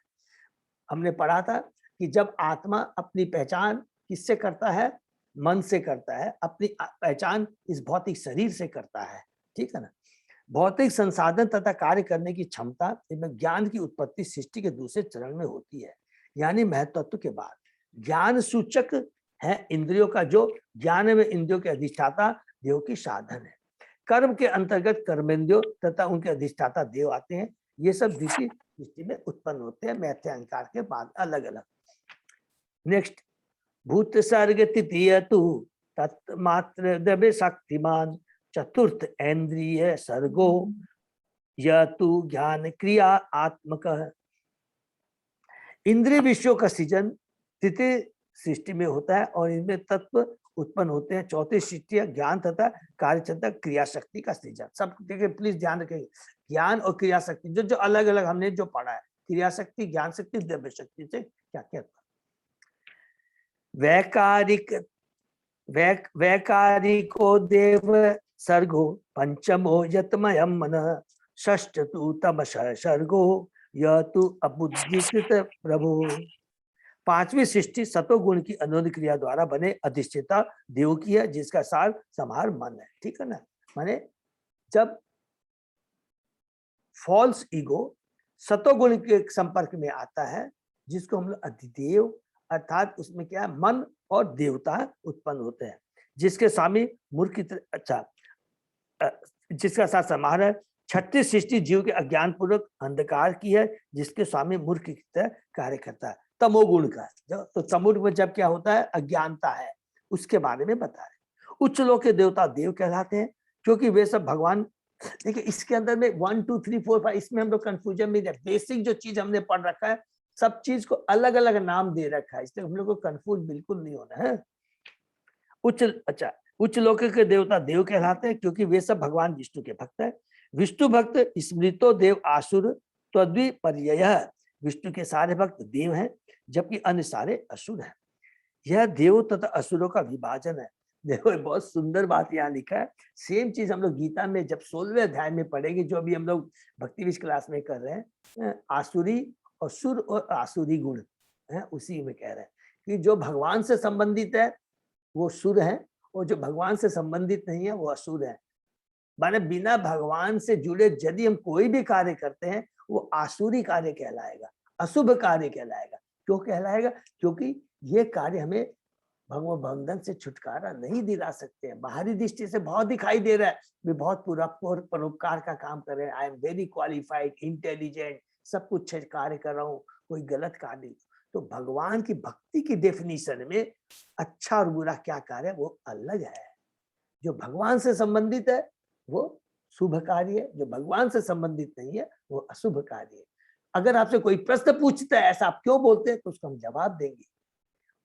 S2: हमने पढ़ा था कि जब आत्मा अपनी पहचान किससे करता है, मन से करता है, अपनी पहचान इस भौतिक शरीर से करता है, ठीक है ना। भौतिक संसाधन तथा कार्य करने की क्षमता एवं ज्ञान की उत्पत्ति सृष्टि के दूसरे चरण में होती है, यानी महत्त्व के बाद। ज्ञान सूचक है इंद्रियों का, जो ज्ञान में इंद्रियों के अधिष्ठाता देव की साधन है। कर्म के अंतर्गत कर्मेंद्रियों तथा उनके अधिष्ठाता देव आते हैं। ये सब द्वितीय सृष्टि में उत्पन्न होते हैं मिथ्या अहंकार के बाद अलग अलग। नेक्स्ट, भूत सर्ग तृतीय तु तत्मात्र द्रव्य शक्तिमान, चतुर्थ इंद्रिय सर्गो यह तु ज्ञान क्रिया आत्मक। इंद्रिय विषयों का सृजन तृतीय सृष्टि में होता है और इनमें तत्व उत्पन्न होते हैं। चौथी सृष्टि ज्ञान तथा कार्य तथा क्रिया शक्ति का सृजन। सब देखिए प्लीज ध्यान रखेंगे, ज्ञान और क्रिया शक्ति जो जो अलग अलग हमने जो पढ़ा है, क्रिया शक्ति, ज्ञान शक्ति, द्रव्य शक्ति से क्या क्या। वैकारिको देव सर्गो पंचमो यतमयम मन, षष्ठ तु तमस सर्गो यह तु अबुद्धिकृत प्रभु। 5वीं सृष्टि सतोगुण की अन्योन्य क्रिया द्वारा बने अधिष्ठिता देव की है, जिसका सार समार मन है, ठीक है ना। माने जब फॉल्स ईगो सतोगुण के संपर्क में आता है, जिसको हम लोग अधिदेव अर्थात उसमें क्या है, मन और देवता उत्पन्न होते हैं, जिसके स्वामी मूर्ख की तरह, अच्छा जिसका साथ समार है। 6ठी सृष्टि जीव के अज्ञान पूर्वक अंधकार की है, जिसके स्वामी मूर्ख की तरह कार्य करता है, तमोगुण का। तो तमोगुण में जब क्या होता है, अज्ञानता है, उसके बारे में बता रहे। उच्च लोक के देवता देव कहलाते हैं, क्योंकि वे सब भगवान। देखिए इसके अंदर में 1 2 3 4 5 इसमें हम लोग कंफ्यूजन में, बेसिक जो चीज हमने पढ़ रखा है सब चीज को अलग अलग नाम दे रखा है, इसलिए हम लोग को कंफ्यूज बिल्कुल नहीं होना है। उच्च लोक के देवता देव कहलाते हैं क्योंकि वे सब भगवान विष्णु के भक्त हैं। विष्णु भक्त स्मृतो देव आसुर तद्वि पर्ययः, विष्णु के सारे भक्त देव हैं जबकि अन्य सारे असुर हैं। यह देव तथा असुरों का विभाजन है। देखो ये बहुत सुंदर बात यहाँ लिखा है। सेम चीज हम लोग गीता में जब 16वें अध्याय में पढ़ेंगे, जो अभी हम लोग भक्ति विष क्लास में कर रहे हैं, आसुरी असुर और आसुरी गुण है, उसी में कह रहे हैं कि जो भगवान से संबंधित है वो सुर है और जो भगवान से संबंधित नहीं है वो असुर है। माने बिना भगवान से जुड़े यदि हम कोई भी कार्य करते हैं वो आसुरी कार्य कहलाएगा, अशुभ कार्य कहलाएगा। क्यों कहलाएगा? क्योंकि ये कार्य हमें भगवत बंधन से छुटकारा नहीं दिला सकते हैं। बाहरी दृष्टि से बहुत दिखाई दे रहा है, वे बहुत पूरा परोपकार का काम कर रहे हैं, I am very qualified, intelligent, सब कुछ कार्य कर रहा हूँ, कोई गलत कार्य नहीं। तो भगवान की भक्ति की डेफिनेशन में अच्छा और बुरा क्या कार्य है वो अलग है। जो भगवान से संबंधित है वो शुभ कार्य है, जो भगवान से संबंधित नहीं है वो अशुभ कार्य है। अगर आपसे कोई प्रश्न पूछता है ऐसा आप क्यों बोलते हैं, तो उसका हम जवाब देंगे।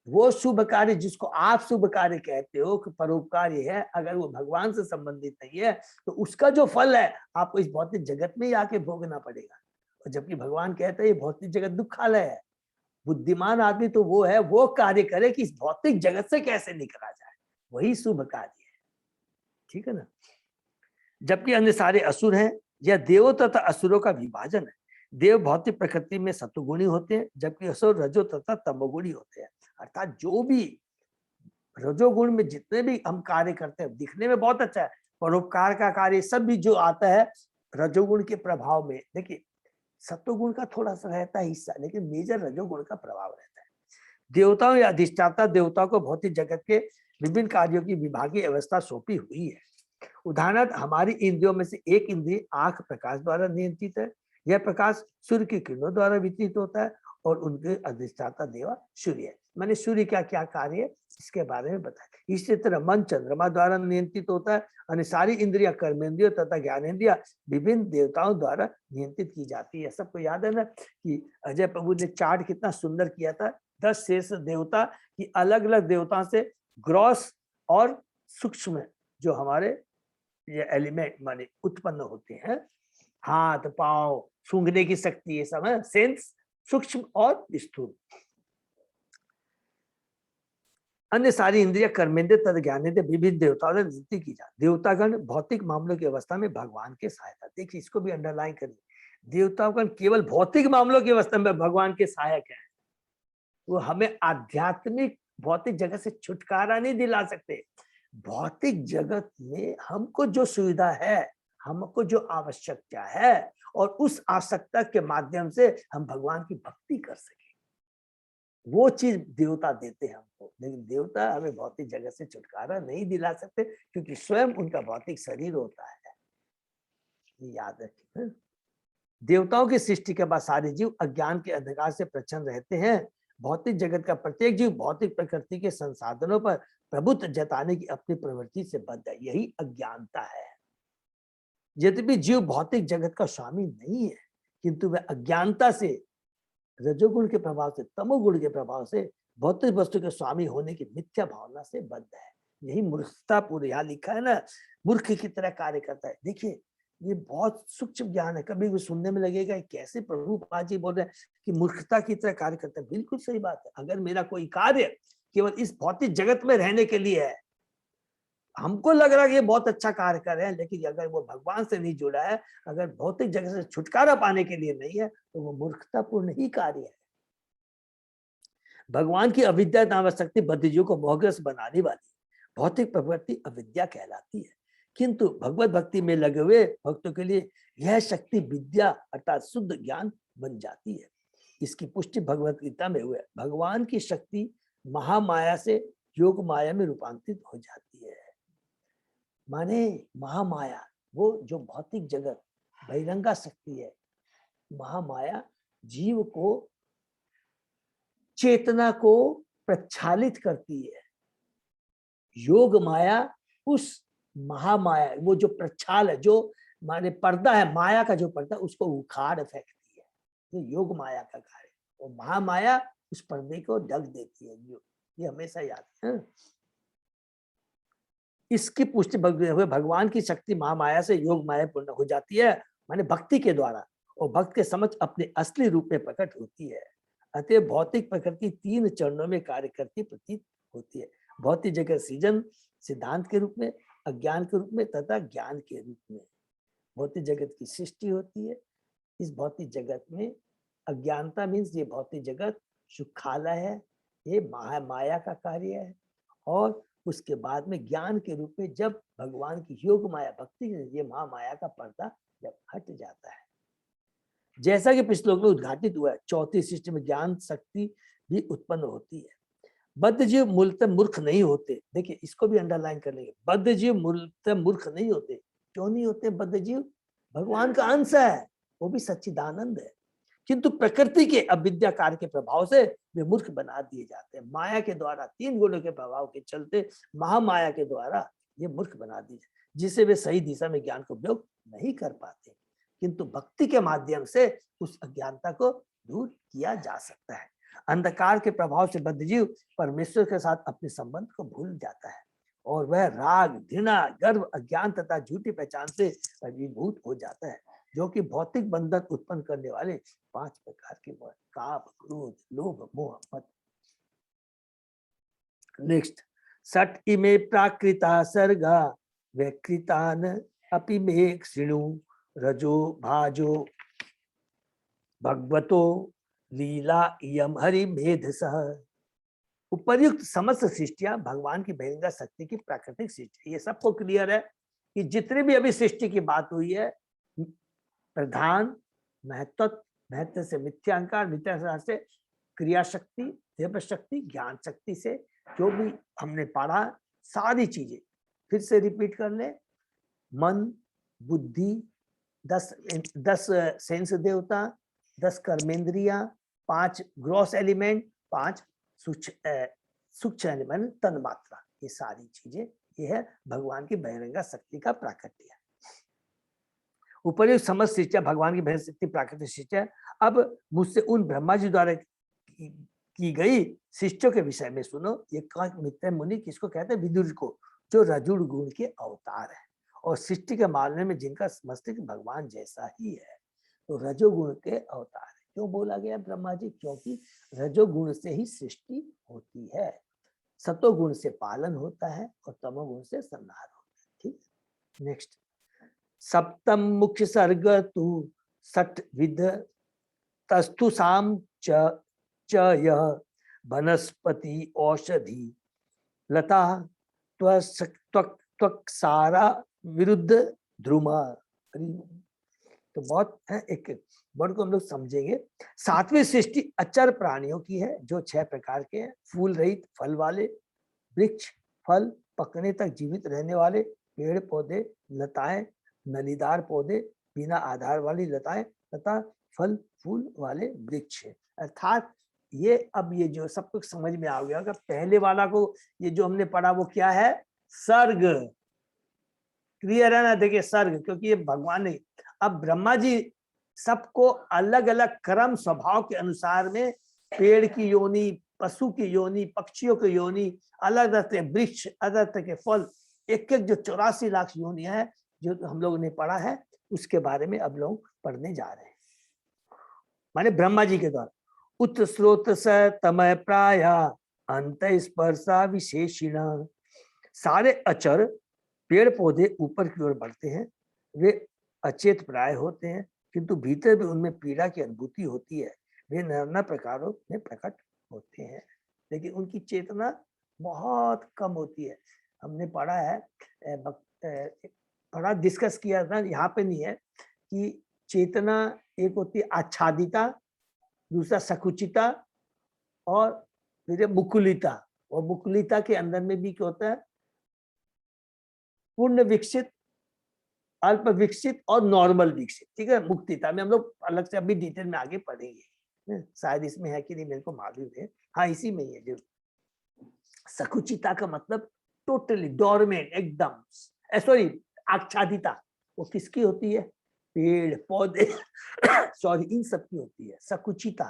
S2: वो शुभ कार्य जिसको आप शुभ कार्य कहते हो कि परोपकार है, अगर वो भगवान से संबंधित नहीं है तो उसका जो फल है आपको इस भौतिक जगत में ही आके भोगना पड़ेगा। और जबकि भगवान कहते हैं ये भौतिक जगत दुखालय है। बुद्धिमान आदमी तो वो है, वो कार्य करे कि इस भौतिक जगत से कैसे निकला जाए, वही शुभ कार्य है। ठीक है ना? जबकि अन्य सारे असुर हैं। यह देवों तथा असुरों का विभाजन है। देव भौतिक प्रकृति में सत्वगुणी होते हैं जबकि असुर रजो तथा तमोगुणी होते हैं। अर्थात जो भी रजोगुण में जितने भी हम कार्य करते हैं, दिखने में बहुत अच्छा है, परोपकार का कार्य सब भी जो आता है रजोगुण के प्रभाव में। देखिए सत्वगुण का थोड़ा सा रहता है हिस्सा, लेकिन मेजर रजोगुण का प्रभाव रहता है। देवताओं या अधिष्ठाता देवताओं को भौतिक जगत के विभिन्न कार्यों की विभागीय व्यवस्था सौंपी हुई है। उदाहरण, हमारी इंद्रियों में से एक इंद्रिय आंख प्रकाश द्वारा नियंत्रित है। यह प्रकाश सूर्य की किरणों द्वारा वितरित होता है और उनके अधिष्ठाता देवा सूर्य है। मैंने सूर्य का क्या कार्य है इसके बारे में बताया। इसी तरह मन चंद्रमा द्वारा नियंत्रित होता है। अन्य सारी इंद्रिया, कर्मेंद्रिय तथा ज्ञानेन्द्रिया विभिन्न देवताओं द्वारा नियंत्रित की जाती है। सबको याद है ना कि अजय प्रभु ने चार्ट कितना सुंदर किया था, 10 शेष देवता की अलग अलग देवताओं से ग्रॉस और सूक्ष्म जो हमारे ये एलिमेंट माने उत्पन्न होते हैं, हाथ पांव सूंघने की शक्ति, ये सब है सेंस, सूक्ष्म और स्थूल। अन्य सारी इंद्रिया, कर्मेंद्रिय तथा ज्ञानेंद्रिय विभिन्न देवताओं ने नियुक्ति की जाती। देवतागण भौतिक मामलों की अवस्था में भगवान के सहायता, देखिए इसको भी अंडरलाइन करिए, देवतागण केवल भौतिक मामलों की अवस्था में भगवान के सहायक है। वो हमें आध्यात्मिक भौतिक जगत से छुटकारा नहीं दिला सकते। भौतिक जगत में हमको जो सुविधा है, हमको जो आवश्यकता है, और उस आवश्यकता के माध्यम से हम भगवान की भक्ति कर सके, वो चीज देवता देते हैं हमको। लेकिन देवता हमें भौतिक जगत से छुटकारा नहीं दिला सकते क्योंकि स्वयं उनका भौतिक शरीर होता है, ये याद रखिए। देवताओं की सृष्टि के बाद सारे जीव अज्ञान के अंधकार से प्रच्छन्न रहते हैं। भौतिक जगत का प्रत्येक जीव भौतिक प्रकृति के संसाधनों पर प्रभुत्व जताने की अपनी प्रवृत्ति से बद्ध है, यही अज्ञानता है। यद्यपि जीव भौतिक जगत का स्वामी नहीं है, किंतु वह अज्ञानता से, रजोगुण के प्रभाव से, तमोगुण के प्रभाव से भौतिक वस्तु के स्वामी होने की मिथ्या भावना से बद्ध है। यही मूर्खता पूरे यहाँ लिखा है ना, मूर्ख की तरह कार्य करता है। देखिए ये बहुत सूक्ष्म ज्ञान है। कभी भी सुनने में लगेगा कैसे प्रभु पाजी बोल रहे हैं कि मूर्खता की तरह कार्य करता है। बिल्कुल सही बात है। अगर मेरा कोई कार्य केवल इस भौतिक जगत में रहने के लिए है, हमको लग रहा है कि ये बहुत अच्छा कार्य कर रहे हैं, लेकिन अगर वो भगवान से नहीं जुड़ा है, अगर भौतिक जगत से छुटकारा पाने के लिए नहीं है, तो वो मूर्खतापूर्ण ही कार्य है। भगवान की अविद्या नामक शक्ति बद्धजीव को मोहग्रस्त बनाने वाली भौतिक प्रवृत्ति अविद्या कहलाती है, किंतु भगवत भक्ति में लगे हुए भक्तों के लिए यह शक्ति विद्या अर्थात शुद्ध ज्ञान बन जाती है। इसकी पुष्टि भगवत गीता में हुए। भगवान की शक्ति महामाया से योग माया में रूपांतरित हो जाती है। माने महामाया वो जो भौतिक जगत बहिरंगा शक्ति है, महामाया जीव को, चेतना को प्रक्षालित करती है। योग माया उस महामाया, वो जो प्रक्षाल है, जो माने पर्दा है, माया का जो पर्दा, उसको उखाड़ फेंकती है, ये योग माया का कार्य। वो महामाया उस पर्दे को ढक देती है। ये हमेशा याद है। इसकी पुष्टि भगवान की शक्ति महामाया से योग माया पूर्ण हो जाती है, माने भक्ति के द्वारा, और भक्त के समक्ष अपने असली रूप में प्रकट होती है। अतः भौतिक प्रकृति 3 चरणों में कार्य करती प्रतीत होती है। भौतिक जगत सृजन सिद्धांत के रूप में, अज्ञान के रूप में तथा ज्ञान के रूप में। भौतिक जगत की सृष्टि होती है। इस भौतिक जगत में अज्ञानता मीन्स ये भौतिक जगत सुखालय है, ये माया का कार्य है। और उसके बाद में ज्ञान के रूप में जब भगवान की योग माया भक्ति, ये महामाया का पर्दा जब हट जाता है, जैसा कि पिछले में उद्घाटित हुआ है, चौथी सृष्टि में ज्ञान शक्ति भी उत्पन्न होती है। बद्ध जीव मूलतः मूर्ख नहीं होते। देखिए इसको भी अंडरलाइन कर लेंगे। बद्ध जीव मूलतः मूर्ख नहीं होते। क्यों नहीं होते? बद्ध जीव भगवान का अंश है, वो भी सच्चिदानंद है, किंतु प्रकृति के अविद्या कार्य के प्रभाव से वे मूर्ख बना दिए जाते हैं। माया के द्वारा 3 गुणों के प्रभाव के चलते महामाया के द्वारा ये मूर्ख बना दिए, जिससे वे सही दिशा में ज्ञान का उपयोग नहीं कर पाते। किंतु भक्ति के माध्यम से उस अज्ञानता को दूर किया जा सकता है। अंधकार के प्रभाव से बद्ध जीव परमेश्वर के साथ अपने संबंध को भूल जाता है और वह राग, घृणा, गर्व, अज्ञान तथा झूठी पहचान से अभिभूत हो जाता है, जो कि भौतिक बंधन उत्पन्न करने वाले 5 प्रकार के काम, क्रोध, लोभ, मोह, मद। नेक्स्ट, सट इमे प्राकृता सर्गा व्यकृतान अपि मे क्षिणु रजो भाजो भगवतो लीला इयम हरि मेध सह। उपर्युक्त समस्त सृष्टियां भगवान की बहिरंगा शक्ति की प्राकृतिक सृष्टि। ये सबको क्लियर है कि जितने भी अभी सृष्टि की बात हुई है, प्रधान, महत्व से मिथ्यांकार, मिथ्यांकार से क्रिया शक्ति, देव शक्ति, ज्ञान शक्ति से जो भी हमने पढ़ा, सारी चीजें फिर से रिपीट कर ले। मन, बुद्धि, 10 सेंस देवता, 10 कर्मेंद्रिया, 5 ग्रॉस एलिमेंट, 5 सूक्ष्म एलिमेंट तन मात्रा, ये सारी चीजें, ये है भगवान की बहिरंगा शक्ति का प्राकट्य है। उपर्युक्त समस्त सृष्टियां भगवान की बहिरंगा शक्ति प्राकृतिक सृष्टियां। अब मुझसे उन ब्रह्मा जी द्वारा की गई सृष्टियों के विषय में सुनो। ये मित्र मुनि किसको कहते हैं? विदुर को, जो रजुर गुण के अवतार है और सृष्टि के मामले में जिनका मस्तिष्क भगवान जैसा ही है, तो रजोगुण के अवतार है। क्यों बोला गया ब्रह्मा जी? क्योंकि रजोगुण से ही सृष्टि होती है, सतोगुण से पालन होता है और तमोगुण से संहार होता है। ठीक। नेक्स्ट, सप्तम मुख्य सर्ग तु सठ विध तस्तु साम च यह वनस्पति औषधि लता त्वक सारा विरुद्ध ध्रुमा। तो बहुत है, एक वर्ड को हम लोग समझेंगे। 7वीं सृष्टि अचर प्राणियों की है, जो 6 प्रकार के हैं। फूल रहित, फल वाले वृक्ष, फल पकने तक जीवित रहने वाले पेड़ पौधे, लताएं, नलीदार पौधे, बिना आधार वाली लताएं तथा फल फूल वाले वृक्ष। अर्थात ये अब ये जो सब कुछ समझ में आ गया होगा। पहले वाला को ये जो हमने पढ़ा वो क्या है? सर्ग। क्लियर है ना? देखिए सर्ग, क्योंकि ये भगवान ने, अब ब्रह्मा जी सबको अलग अलग क्रम स्वभाव के अनुसार में पेड़ की योनि, पशु की योनि, पक्षियों की योनि, अलग अलग वृक्ष, अलग तरह के फल, एक एक जो 84 लाख योनियां है जो हम लोगों ने पढ़ा है, उसके बारे में अब लोग पढ़ने जा रहे हैं, माने ब्रह्मा जी के द्वारा। उत्त स्रोत स तमय प्राय अंत स्पर्शा विशेषिण। सारे अचर पेड़ पौधे ऊपर की ओर बढ़ते हैं, वे अचेत प्राय होते हैं, किंतु भीतर भी उनमें पीड़ा की अनुभूति होती है। वे नाना प्रकारों में प्रकट होते हैं, लेकिन उनकी चेतना बहुत कम होती है। हमने पढ़ा है, बड़ा डिस्कस किया था, यहाँ पे नहीं है, कि चेतना एक होती है आच्छादिता, दूसरा सकुचिता और फिर मुकुलिता। और मुकुलिता के अंदर में भी क्या होता है? पूर्ण विकसित, अल्प विकसित और नॉर्मल विकसित। ठीक है, मुक्तिता में हम लोग अलग से अभी डिटेल में आगे पढ़ेंगे, शायद इसमें है कि नहीं मेरे को मालूम है। हाँ, इसी में ही है। जो सकुचिता का मतलब टोटली डोरमेंट, एकदम, सॉरी आच्छादिता, वो किसकी होती है? पेड़ पौधे सॉरी इन सब की होती है सकुचिता।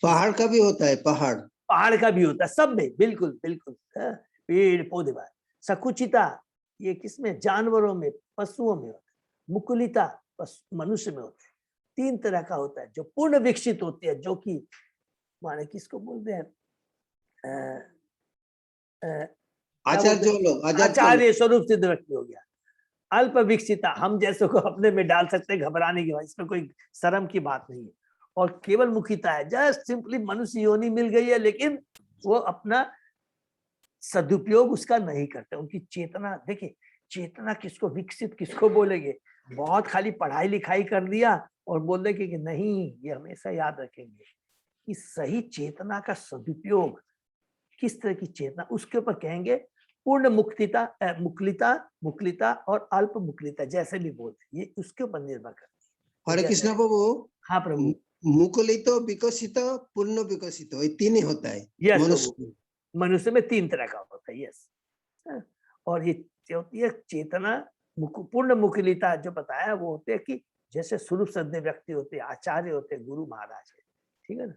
S3: पहाड़ का भी होता है, पहाड़
S2: का भी होता है, सब में, बिल्कुल बिल्कुल। पेड़ पौधे, सकुचिता ये किसमें, जानवरों में, पशुओं में होता है। मुकुलिता मनुष्य में होता है। 3 तरह का होता है जो पूर्ण विकसित होती है, जो कि माने किसको बोलते हैं, क्या
S3: आचार्य
S2: बोलते हैं?
S3: जो लोग, आचार्य जो लोग।
S2: आचार्य स्वरूप सिद्ध व्यक्ति हो गया। अल्प विकसिता हम जैसे को अपने में डाल सकते हैं, घबराने की बात, इसमें कोई शर्म की बात नहीं है। और केवल मुखिता है, जस्ट सिंपली मनुष्य योनि मिल गई है, लेकिन वो अपना सदुपयोग उसका नहीं करते। उनकी चेतना देखिए, चेतना किसको विकसित किसको बोलेंगे, बहुत खाली पढ़ाई लिखाई कर दिया और बोल दे कि नहीं, ये हमेशा याद रखेंगे कि सही चेतना का सदुपयोग, किस तरह की चेतना, उसके ऊपर कहेंगे पूर्ण मुक्तिता, मुक्लिता और अल्प मुक्लिता, जैसे भी बोलते ये उसके ऊपर निर्भर करती है।
S3: हरे कृष्ण प्रभु।
S2: हाँ प्रभु।
S3: मुकुलित, विकसित, पूर्ण विकसित, ये 3 ही होता है
S2: यस
S3: मनुष्य
S2: प्रभु, मनुष्य में 3 तरह का होता है। यस, और ये जो होती है चेतना, पूर्ण मुकुलिता जो बताया वो होते हैं कि जैसे स्वरूप सिद्ध व्यक्ति होते हैं, आचार्य होते हैं, गुरु महाराज है, ठीक है ना।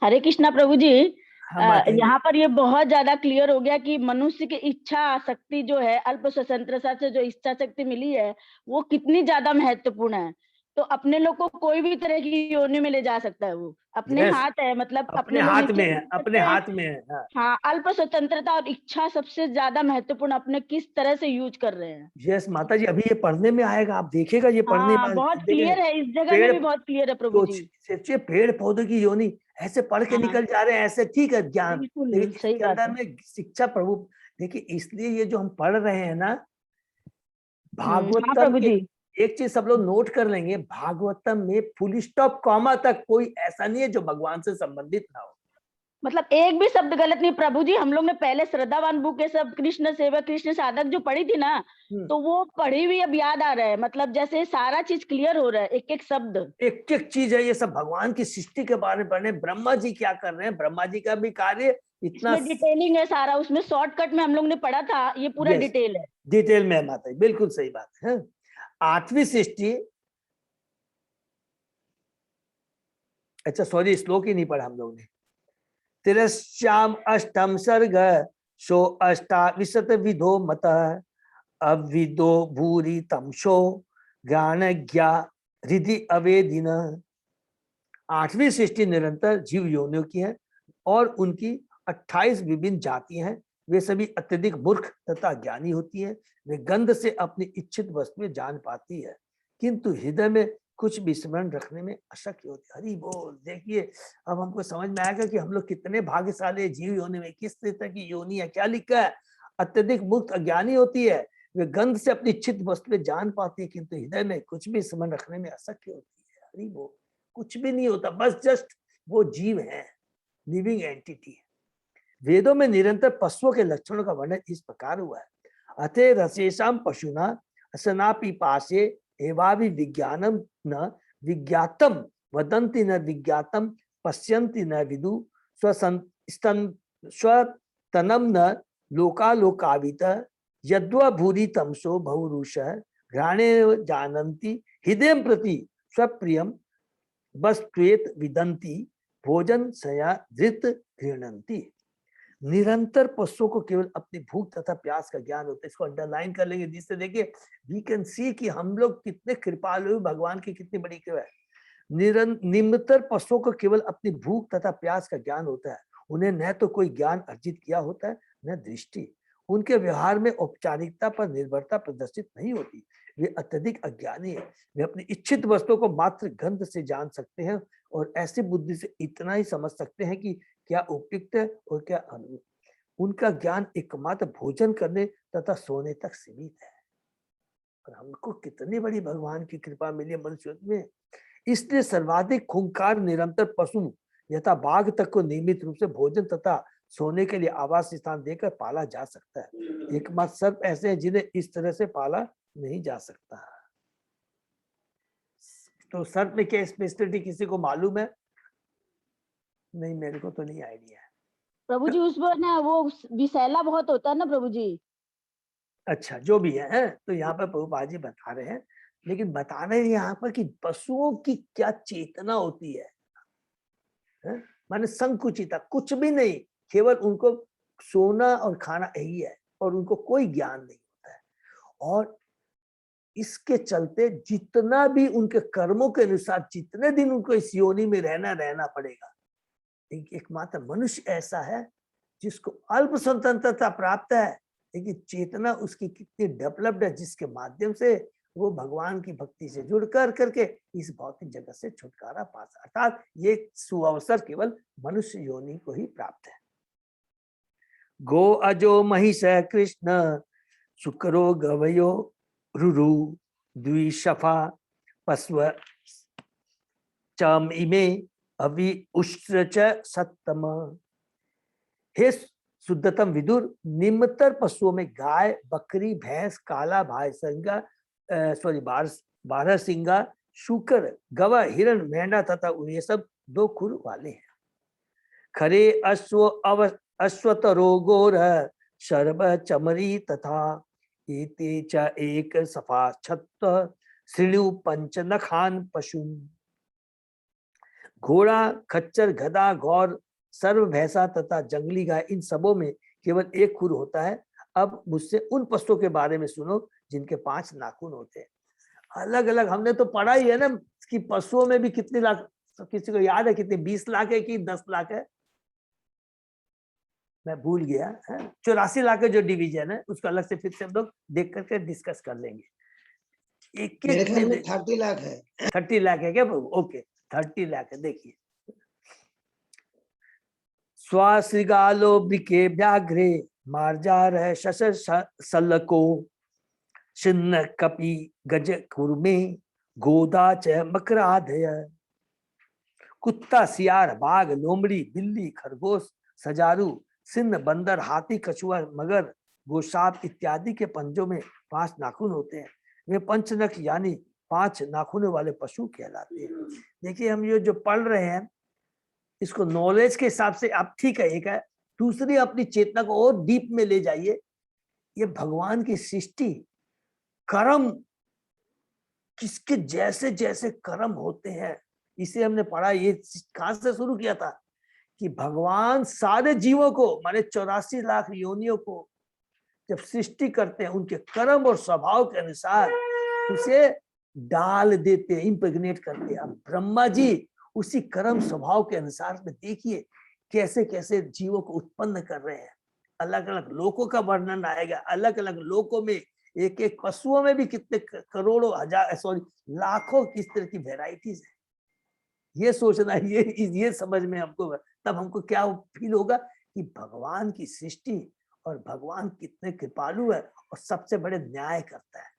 S1: हरे कृष्णा प्रभु जी।
S2: हम आते हैं।
S1: यहाँ पर ये बहुत ज्यादा क्लियर हो गया कि मनुष्य की इच्छा शक्ति जो है, अल्प स्वतंत्रता से जो इच्छा शक्ति मिली है, वो कितनी ज्यादा महत्वपूर्ण है। तो अपने लोग को कोई भी तरह की योनि में ले जा सकता है, वो अपने
S2: Yes,
S1: हाथ है, मतलब
S2: अपने
S1: लोग
S2: हाथ
S1: निश्चय
S2: में है,
S1: कर
S2: अपने
S1: सकते हैं।
S2: हाथ में है। हाँ,
S1: हाँ, अल्प स्वतंत्रता और इच्छा सबसे ज्यादा महत्वपूर्ण, अपने किस तरह से यूज कर रहे हैं।
S2: यस माता जी, अभी ये पढ़ने में आएगा, आप देखिएगा ये पढ़ने
S1: हाँ,
S2: में
S1: बहुत
S2: देखेंगे।
S1: क्लियर है, इस जगह में
S2: पेड़
S1: भी बहुत क्लियर है प्रभु जी।
S2: सोचिए, पेड़ पौधों की योनि ऐसे पढ़ के
S1: हाँ,
S2: निकल जा रहे हैं, ऐसे ठीक है ज्ञान,
S1: बिल्कुल
S2: लेकिन
S1: सही
S2: इसके
S1: बात
S2: अंदर
S1: है।
S2: में शिक्षा प्रभु। देखिए, इसलिए ये जो हम पढ़ रहे हैं ना,
S1: हाँ
S2: भागवतम
S1: प्रभु
S2: के,
S1: जी।
S2: एक चीज सब लोग नोट कर लेंगे, भागवतम में फुल स्टॉप कॉमा तक कोई ऐसा नहीं है जो भगवान से संबंधित ना हो।
S1: मतलब एक भी शब्द गलत नहीं प्रभु जी। हम लोग ने पहले श्रद्धावान बुक ये सब कृष्ण सेवक कृष्ण साधक जो पढ़ी थी ना, तो वो पढ़ी हुई अब याद आ रहा है। मतलब जैसे सारा चीज क्लियर हो रहा है, एक एक शब्द,
S2: एक एक चीज है। ये सब भगवान की सृष्टि के बारे में पढ़ने, ब्रह्मा जी क्या कर रहे हैं, ब्रह्मा जी का भी कार्य इतना
S1: इसमें डिटेलिंग है सारा। उसमें शॉर्टकट में हम लोग ने पढ़ा था, ये पूरा
S2: यस
S1: डिटेल है।
S2: डिटेल में है माता जी, बिल्कुल सही बात है। 8वीं सृष्टि, अच्छा सॉरी, श्लोक ही नहीं पढ़ा हम लोग ने। तिरश्याम अष्टम सर्ग शो अष्टाविशत विधो मत अविदो भूरि तमशो ज्ञान ज्ञा हृदि अवेदिन। 8वीं सृष्टि निरंतर जीव योनियों की है और उनकी 28 विभिन्न जातियां हैं। वे सभी अत्यधिक मूर्ख तथा ज्ञानी होती है। वे गंध से अपनी इच्छित वस्तु में जान पाती है, किंतु हृदय में कुछ भी स्मरण रखने में अशक्य होती है। हरि बोल। देखिए, अब हमको समझ में आएगा कि हम लोग कितने भाग्यशाली जीव योनि में, किस तरह की योनि है। क्या लिखा है, अत्यधिक मूर्ख अज्ञानी होती है, वे गंध से अपनी इच्छित वस्तु में जान पाती है, किंतु हृदय में कुछ भी स्मरण रखने में अशक्य होती है। हरि बोल। कुछ भी नहीं होता, बस जस्ट वो जीव है, लिविंग एंटिटी है। वेदों में निरंतर पशुओं के लक्षणों का वर्णन इस प्रकार हुआ है। अथे रसेशाम पशुना असनापि पासे एवाभि विज्ञानम न विज्ञातम वदन्ति न विज्ञातम पश्यन्ति न विदु स्वतनम न लोकालोकावित यद्वा भूरि तमसो बहुरुष घ्राणे जानन्ति हृदय प्रति स्वप्रियम वस्त्वेत विदंती भोजन सया धृत गृहणंती। निरंतर पशुओं को केवल अपनी भूख तथा प्यास का ज्ञान होता है। इसको अंडरलाइन कर लेंगे, जिससे देखिए वी कैन सी कि हम लोग कितने कृपालु, भगवान की कितनी बड़ी कृपा है। निरंतर पशुओं को केवल अपनी भूख तथा प्यास का ज्ञान होता है। उन्हें न तो कोई ज्ञान अर्जित किया होता है, न दृष्टि। उनके व्यवहार में औपचारिकता पर निर्भरता प्रदर्शित नहीं होती। वे अत्यधिक अज्ञानी है। वे अपनी इच्छित वस्तुओं को मात्र गंध से जान सकते हैं और ऐसी बुद्धि से इतना ही समझ सकते हैं कि क्या उपयुक्त है और क्या अनुचित। उनका ज्ञान एकमात्र भोजन करने तथा सोने तक सीमित है। और हमको कितनी बड़ी भगवान की कृपा मिली मनुष्य में। इसलिए सर्वाधिक खूंखार निरंतर पशु यथा बाघ तक को नियमित रूप से भोजन तथा सोने के लिए आवास स्थान देकर पाला जा सकता है। एकमात्र सर्प ऐसे हैं जिन्हें इस तरह से पाला नहीं जा सकता। तो सर्प में क्या स्पेशलिटी किसी को मालूम है? नहीं, मेरे को तो नहीं आइडिया है
S1: प्रभु जी। उस पर ना वो विषैला बहुत होता है ना प्रभु जी।
S2: अच्छा, जो भी है, तो यहाँ पर प्रभुपाद जी बता रहे हैं, लेकिन बता रहे हैं यहाँ पर कि पशुओं की क्या चेतना होती है, माने संकुचिता, कुछ भी नहीं, केवल उनको सोना और खाना यही है। और उनको कोई ज्ञान नहीं होता है। और इसके चलते जितना भी उनके कर्मों के अनुसार जितने दिन उनको इस योनि में रहना पड़ेगा। एकमात्र मनुष्य ऐसा है जिसको अल्प स्वतंत्रता प्राप्त है, लेकिन चेतना उसकी कितनी डेवलप्ड है, जिसके माध्यम से वो भगवान की भक्ति से जुड़ करके इस भौतिक जगत से छुटकारा पा सकता। अर्थात ये सुअवसर केवल मनुष्य योनि को ही प्राप्त है। गो अजो महिष कृष्ण शुक्रो गवयो रुरु द्विशफा पस्व चम इमे अवि उष्ट्र च सत्तम। हे शुद्धतम विदुर, निम्नतर पशुओं में गाय, बकरी, भैंस, काला बारहसिंगा, बारहसिंगा, शूकर, गवा, हिरण, मेंढा तथा ये सब 2 खुर वाले हैं। खरे अश्वतरो गोर शर्ब चमरी तथा एते च एक सफा छत्त श्रेणु पंच नखान पशु। घोड़ा, खच्चर, गधा, गौर, सर्व, भैंसा तथा जंगली गाय, इन सबों में केवल 1 खुर होता है। अब मुझसे उन पशुओं के बारे में सुनो जिनके 5 नाखून होते हैं। अलग अलग हमने तो पढ़ा ही है ना कि पशुओं में भी कितने लाख, किसी को याद है कितने, 20 लाख है कि 10 लाख है, मैं भूल गया है। 84 लाख है जो डिवीजन है, उसको अलग से फिर से हम लोग देख करके डिस्कस कर लेंगे। एक
S3: मेरे ख्याल में 30 लाख है।
S2: 30 लाख है क्या? ओके 30 लाख है। देखिए, स्वाश्रिगालो ब्रिके व्याघ्रे मार्जार है शशर सल्लको छिन्न कपि गज कुर्मे गोदा च मकराधय। कुत्ता, सियार, बाघ, लोमड़ी, बिल्ली, खरगोश, सजारू, सिंह, बंदर, हाथी, कछुआ, मगर, गोसाप इत्यादि के पंजों में 5 नाखून होते हैं। वे पंचनख यानी 5 नाखूनों वाले पशु कहलाते हैं। देखिए, हम ये जो पढ़ रहे हैं इसको नॉलेज के हिसाब से आप ठीक है, एक है। दूसरी, अपनी चेतना को और डीप में ले जाइए। ये भगवान की सृष्टि, कर्म, किसके जैसे जैसे कर्म होते हैं, इसे हमने पढ़ा। ये कहां से शुरू किया था कि भगवान सारे जीवों को, माने 84 लाख योनियों को जब सृष्टि करते हैं, उनके कर्म और स्वभाव के अनुसार उसे डाल देते हैं, इम्प्रेग्नेट करते हैं। अब ब्रह्मा जी उसी कर्म स्वभाव के अनुसार में देखिए कैसे कैसे जीवों को उत्पन्न कर रहे हैं। अलग अलग लोकों का वर्णन आएगा। अलग अलग लोकों में एक एक पशुओं में भी कितने करोड़ों, हजार, सॉरी लाखों किस तरह की वेराइटीज है। ये सोचना, ये समझ में हमको, तब हमको क्या फील होगा कि भगवान की सृष्टि और भगवान कितने कृपालु है और सबसे बड़े न्याय करता है।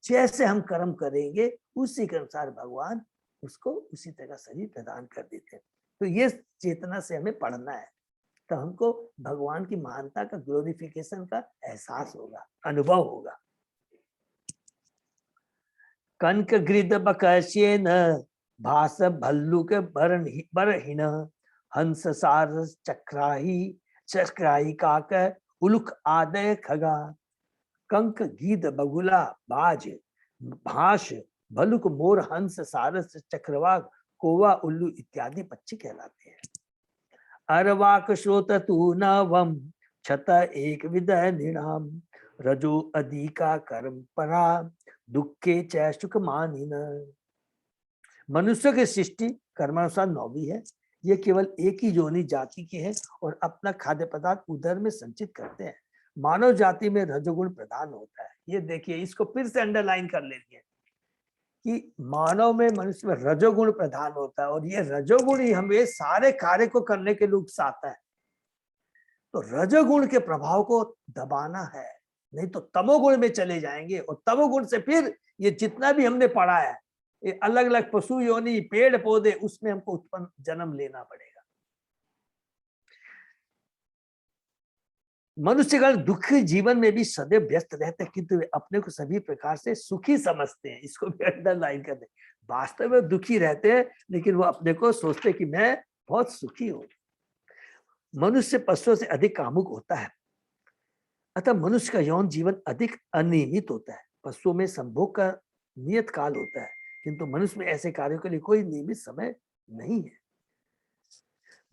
S2: जैसे हम कर्म करेंगे उसी के अनुसार भगवान उसको उसी तरह शरीर प्रदान कर देते हैं। तो ये चेतना से हमें पढ़ना है, तो हमको भगवान की महानता का, ग्लोरिफिकेशन का एहसास होगा, अनुभव होगा। कनक गृद बकशेन भास भल्लुक बरहिन हंस सार चक्राही काक उलुक आदय खगा। कंक, गीद, बगुला, बाज, भाष, भलुक, मोर, हंस, सारस, चक्रवाक, कोवा, उल्लू इत्यादि पक्षी कहलाते हैं। अरवाक श्रोत तू नवम छत एक विद निणाम रजो अधिका कर्म परा दुखे च सुख मानिन। मनुष्य की सृष्टि कर्मानुसार 9वीं है। ये केवल एक ही योनि जाति की है और अपना खाद्य पदार्थ उदर में संचित करते हैं। मानव जाति में रजोगुण प्रधान होता है। ये देखिए, इसको फिर से अंडरलाइन कर लेंगे कि मानव में, मनुष्य में रजोगुण प्रधान होता है और ये रजोगुण ही हमें सारे कार्य को करने के लिए उकसाता है। तो रजोगुण के प्रभाव को दबाना है, नहीं तो तमोगुण में चले जाएंगे और तमोगुण से फिर ये जितना भी हमने पढ़ा है, ये अलग अलग पशु योनि, पेड़ पौधे, उसमें हमको उत्पन्न जन्म लेना पड़ेगा। मनुष्यगण दुखी जीवन में भी सदैव व्यस्त रहते हैं, किंतु वे अपने को सभी प्रकार से सुखी समझते हैं। इसको भी अंडरलाइन कर दें। वास्तव में दुखी रहते हैं, लेकिन वो अपने को सोचते हैं कि मैं बहुत सुखी हूं। मनुष्य पशुओं से अधिक कामुक होता है, अतः मनुष्य का यौन जीवन अधिक अनियमित होता है। पशुओं में संभोग का नियत काल होता है, किंतु मनुष्य में ऐसे कार्यों के लिए कोई नियमित समय नहीं है।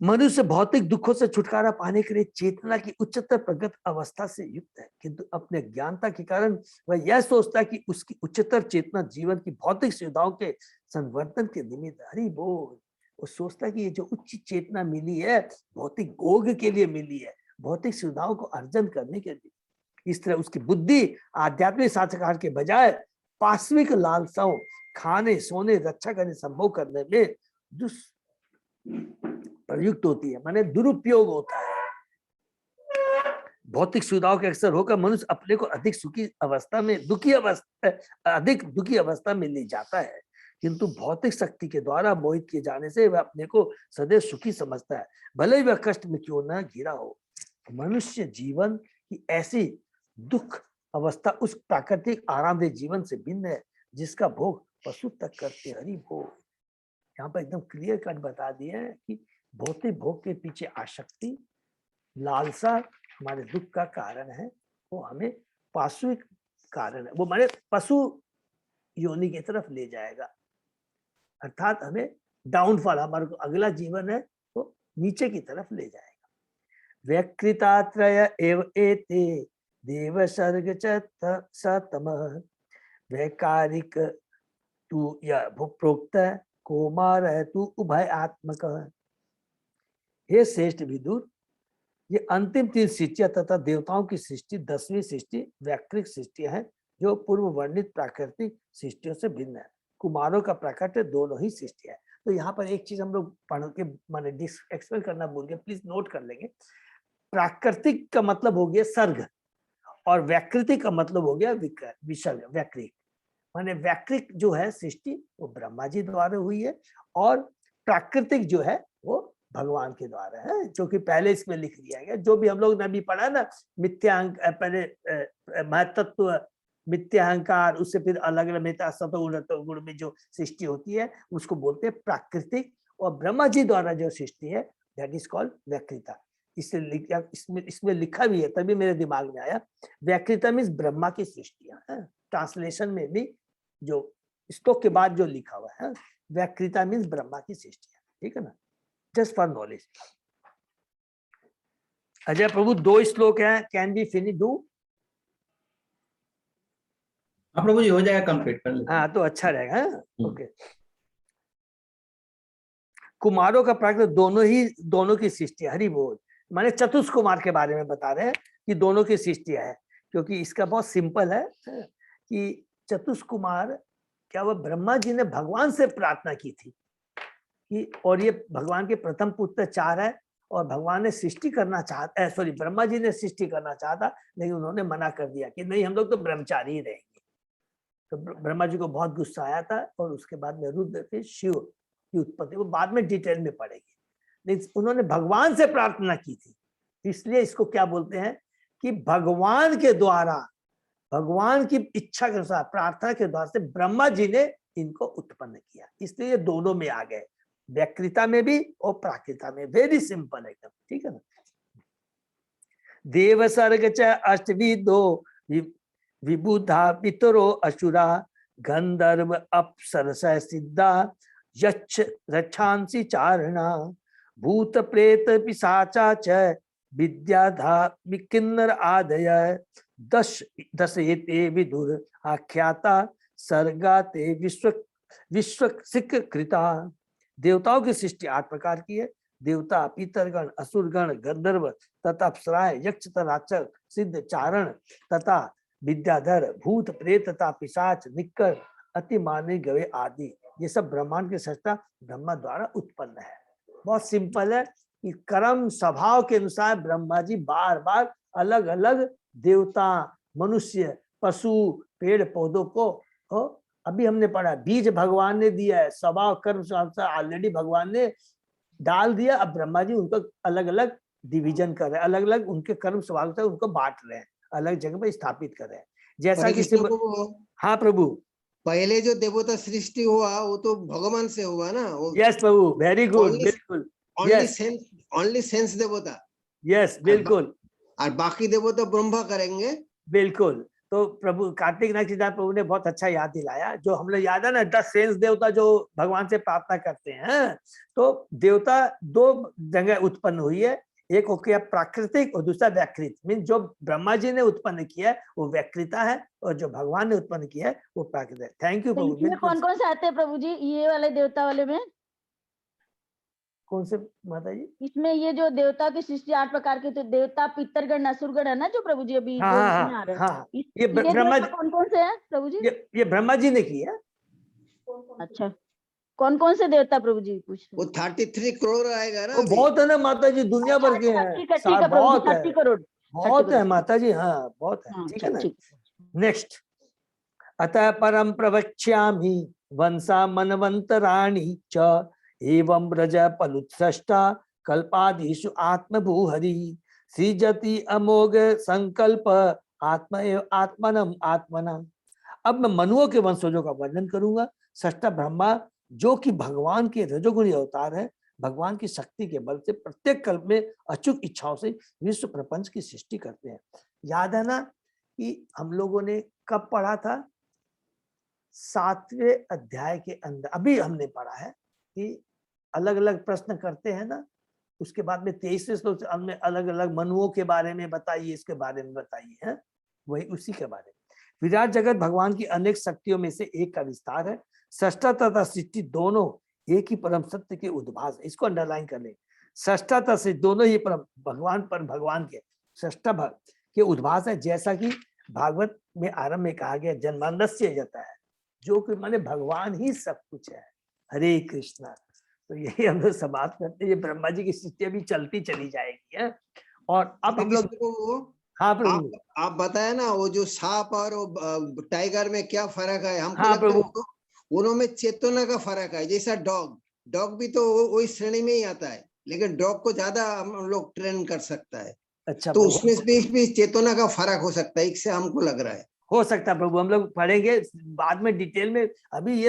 S2: मनुष्य भौतिक दुखों से छुटकारा पाने के लिए चेतना की उच्चतर प्रगत अवस्था से युक्त है, किंतु अपने ज्ञानता के कारण वह यह सोचता है कि उसकी उच्चतर चेतना जीवन की भौतिक सुविधाओं के संवर्धन के निमित्त, हरि बोल, वो सोचता है कि ये जो उच्च चेतना मिली है भौतिक भोग के लिए मिली है, भौतिक सुविधाओं को अर्जन करने के लिए। इस तरह उसकी बुद्धि आध्यात्मिक साक्षात्कार के बजाय पाश्विक लालसाओं, खाने सोने रक्षा करने संभव करने में प्रयुक्त होती है, माने दुरुपयोग होता है। भौतिक सुविधाओं के अक्सर होकर मनुष्य अपने को अधिक दुखी अवस्था में ले जाता है, किंतु भौतिक शक्ति के द्वारा मोहित किए जाने से वह अपने को सदैव सुखी समझता है, भले ही वह कष्ट में क्यों न घिरा हो। मनुष्य जीवन की ऐसी दुख अवस्था उस प्राकृतिक आरामदेह जीवन से भिन्न है जिसका भोग पशु तक करते। हरि भोग, यहाँ पर एकदम क्लियर कट बता दिया है कि भौतिक भोग के पीछे आसक्ति, लालसा हमारे दुख का कारण है, वो हमें पाशविक कारण है, वो हमारे पशु योनि की तरफ ले जाएगा, अर्थात हमें डाउनफॉल, हमारे को अगला जीवन है वो नीचे की तरफ ले जाएगा। व्यकृतात्रय एव एते देव सर्ग च सतमः वैकारिक तू या प्रोक्त कौमार है तू उभय आत्मक। हे श्रेष्ठ विदुर, ये अंतिम 3 सृष्टियां तथा देवताओं की सृष्टि 10वीं सृष्टि वैकृतिक सृष्टियां हैं जो पूर्व वर्णित प्राकृतिक सृष्टियों से भिन्न है। कुमारों का प्रकट दोनों ही सृष्टियां है। तो यहाँ पर एक चीज हम लोग पढ़ के माने एक्सप्लेन करना भूल गए, प्लीज नोट कर लेंगे। प्राकृतिक का मतलब हो गया सर्ग और वैकृतिक का मतलब हो गया विसर्ग, वैकृतिक माने वैकृतिक जो है सृष्टि वो ब्रह्मा जी द्वारा हुई है और प्राकृतिक जो है वो भगवान के द्वारा है, जो कि पहले इसमें लिख दिया गया। जो भी हम लोग ने अभी पढ़ा ना, मिथ्यांक पहले महतत्व, मिथ्याहंकार, उससे फिर अलग अलग मिथ्या सतोगुण रतोगुण में जो सृष्टि होती है उसको बोलते हैं प्राकृतिक, और ब्रह्मा जी द्वारा जो सृष्टि है दैट इज कॉल्ड वैकृता। इसमें लिखा भी है, तभी मेरे दिमाग में आया। वैकृता मीन्स ब्रह्मा की सृष्टियां है, ट्रांसलेशन में भी जो श्लोक के बाद जो लिखा हुआ है, वैकृता मीन्स ब्रह्मा की सृष्टियां, ठीक है ना, जस्ट फॉर नॉलेज। अजय प्रभु 2 श्लोक हैं, कैन बी फिनिश डू?
S4: हाँ प्रभु जी, हो जाएगा, कंप्लीट कर लेते हैं।
S2: हाँ तो अच्छा रहेगा। ओके, कुमारों का प्राकृत दोनों की सृष्टि, हरि बोल, माने चतुष कुमार के बारे में बता रहे हैं कि दोनों की सृष्टियां है, क्योंकि इसका बहुत सिंपल है कि चतुष कुमार क्या वह ब्रह्मा जी ने भगवान से प्रार्थना की थी कि, और ये भगवान के प्रथम पुत्र 4 है और भगवान ने सृष्टि करना चाहता, सॉरी ब्रह्मा जी ने सृष्टि करना चाहता, लेकिन उन्होंने मना कर दिया कि नहीं हम लोग तो ब्रह्मचारी ही रहेंगे। तो ब्रह्मा जी को बहुत गुस्सा आया था और उसके बाद में रुद्र फिर शिव की उत्पत्ति, वो बाद में डिटेल में पढ़ेगी, लेकिन उन्होंने भगवान से प्रार्थना की थी, इसलिए इसको क्या बोलते हैं कि भगवान के द्वारा, भगवान की इच्छा के अनुसार, प्रार्थना के द्वारा से ब्रह्मा जी ने इनको उत्पन्न किया, इसलिए ये दोनों में आ गए, वैकृता में भी और प्राकृता में। वेरी सिंपल एकदम, ठीक है ना। देव सर्ग च अष्टविदो विबुधा पितरो असुरा गंधर्व अप्सरस सिद्धा यच्छ रक्षांसी चारणा भूत प्रेत पिशाचा च विद्याधा किन्नर आदय दश एते विदुर आख्याता सर्गा ते विश्वसिक कृता। देवताओं की सृष्टि 8 प्रकार की है। देवता, पितरगण, असुरगण, गंधर्व तथा अप्सराएं, यक्ष तथा राक्षस, सिद्ध, चारण तथा विद्याधर, भूत प्रेत तथा पिशाच, निक्कर, अति मानवी गवे आदि, ये सब ब्रह्मांड के सृष्टा ब्रह्मा द्वारा उत्पन्न है। बहुत सिंपल है कि कर्म स्वभाव के अनुसार ब्रह्मा जी बार बार अलग अलग देवता, मनुष्य, पशु, पेड़ पौधों को, अभी हमने पढ़ा बीज भगवान ने दिया है, स्वभाव कर्म ऑलरेडी भगवान ने डाल दिया, अब ब्रह्मा जी उनको अलग अलग डिवीजन कर रहे हैं, अलग अलग उनके कर्म स्वभाव से उनको बांट रहे हैं, अलग जगह पर स्थापित कर रहे हैं। जैसा कि हाँ प्रभु,
S3: पहले जो देवता सृष्टि हुआ वो तो भगवान से हुआ ना।
S2: यस प्रभु, वेरी गुड, बिल्कुल,
S3: ओनली सेंस देवता,
S2: यस बिल्कुल,
S3: और बाकी देवता ब्रह्मा करेंगे,
S2: बिल्कुल। तो प्रभु कार्तिक नक्षत्र प्रभु ने बहुत अच्छा याद दिलाया। जो हम लोग याद है ना 10 सेंस देवता जो भगवान से प्रार्थना करते हैं, तो देवता 2 जगह उत्पन्न हुई है, एक हो गया प्राकृतिक और दूसरा व्याकृत। मीन जो ब्रह्मा जी ने उत्पन्न किया है वो व्याकृता है और जो भगवान ने उत्पन्न किया है वो प्राकृत है। थैंक यू प्रभु।
S1: इसमें कौन कौन से आते हैं प्रभु जी, ये वाले देवता वाले में?
S2: कौन से माता जी?
S1: इसमें ये जो देवता की सृष्टि 8 प्रकार के, तो देवता पितरगण असुरगण है ना जो प्रभु जी अभी
S2: हाँ
S1: जो
S2: हाँ
S1: इसमें आ रहे हैं।
S2: हाँ, ये
S1: ये
S2: ब्रह्मा
S1: देवता कौन कौन से हैं प्रभु जी?
S2: ये ब्रह्मा जी ने किया।
S1: अच्छा, कौन कौन से देवता प्रभु जी पूछ रहे
S3: वो 33 करोड़ आएगा ना
S2: वो
S3: अभी।
S2: बहुत है ना माता जी, दुनिया भर के हैं।
S1: ठीक है प्रभु जी,
S2: बहुत है,
S1: 30 करोड़।
S2: बहुत है माता जी, हाँ बहुत है। ठीक है ना। नेक्स्ट, अतः परम प्रवक्ष्यामि वंशा मनवंतराणि च एवं ब्रज पलुत्सृष्टा कल्पादिषु आत्मभूहरि सृजति अमोघ संकल्प आत्मा एव आत्मनम आत्मनम। अब मैं मनुओं के वंशजों का वर्णन करूंगा। सृष्टा ब्रह्मा जो कि भगवान के रजोगुणी अवतार है, भगवान की शक्ति के बल से प्रत्येक कल्प में अचूक इच्छाओं से विश्व प्रपंच की सृष्टि करते हैं। याद है ना कि हम लोगों ने कब पढ़ा था? 7वें अध्याय के अंदर अभी हमने पढ़ा है कि अलग अलग प्रश्न करते हैं ना, उसके बाद में 23वें श्लोक हमने अलग अलग मनुओं के बारे में बताइए, इसके बारे में बताइए है, वही उसी के बारे में। विराट जगत भगवान की अनेक शक्तियों में से एक का विस्तार है। सृष्टा तथा सृष्टि दोनों एक ही परम सत्य के उद्भास है। इसको अंडरलाइन कर ले, सृष्टा तथा सृष्टि दोनों ही परम भगवान के सृष्टा के उद्भास है। जैसा कि भागवत में आरंभ में कहा गया, जन्मांधस्य जाता है, जो कि माने भगवान ही सब कुछ है। हरे कृष्णा। तो यही हम लोग समाप्त करते हैं। ये ब्रह्मा जी की सृष्टि अभी चलती चली जाएगी है। और अब हम लोग, हाँ प्रभु
S3: आप बताया ना वो जो सांप और टाइगर में क्या फर्क है? हमको
S2: हाँ
S3: लगता है उनमें चेतना का फर्क है। जैसा डॉग भी तो वही श्रेणी में ही आता है, लेकिन डॉग को ज्यादा हम लोग ट्रेन कर सकता है।
S2: अच्छा,
S3: तो उसमें भी चेतना का फर्क हो सकता है, इससे हमको लग रहा है।
S2: हो सकता है प्रभु, हम लोग पढ़ेंगे बाद में डिटेल में। अभी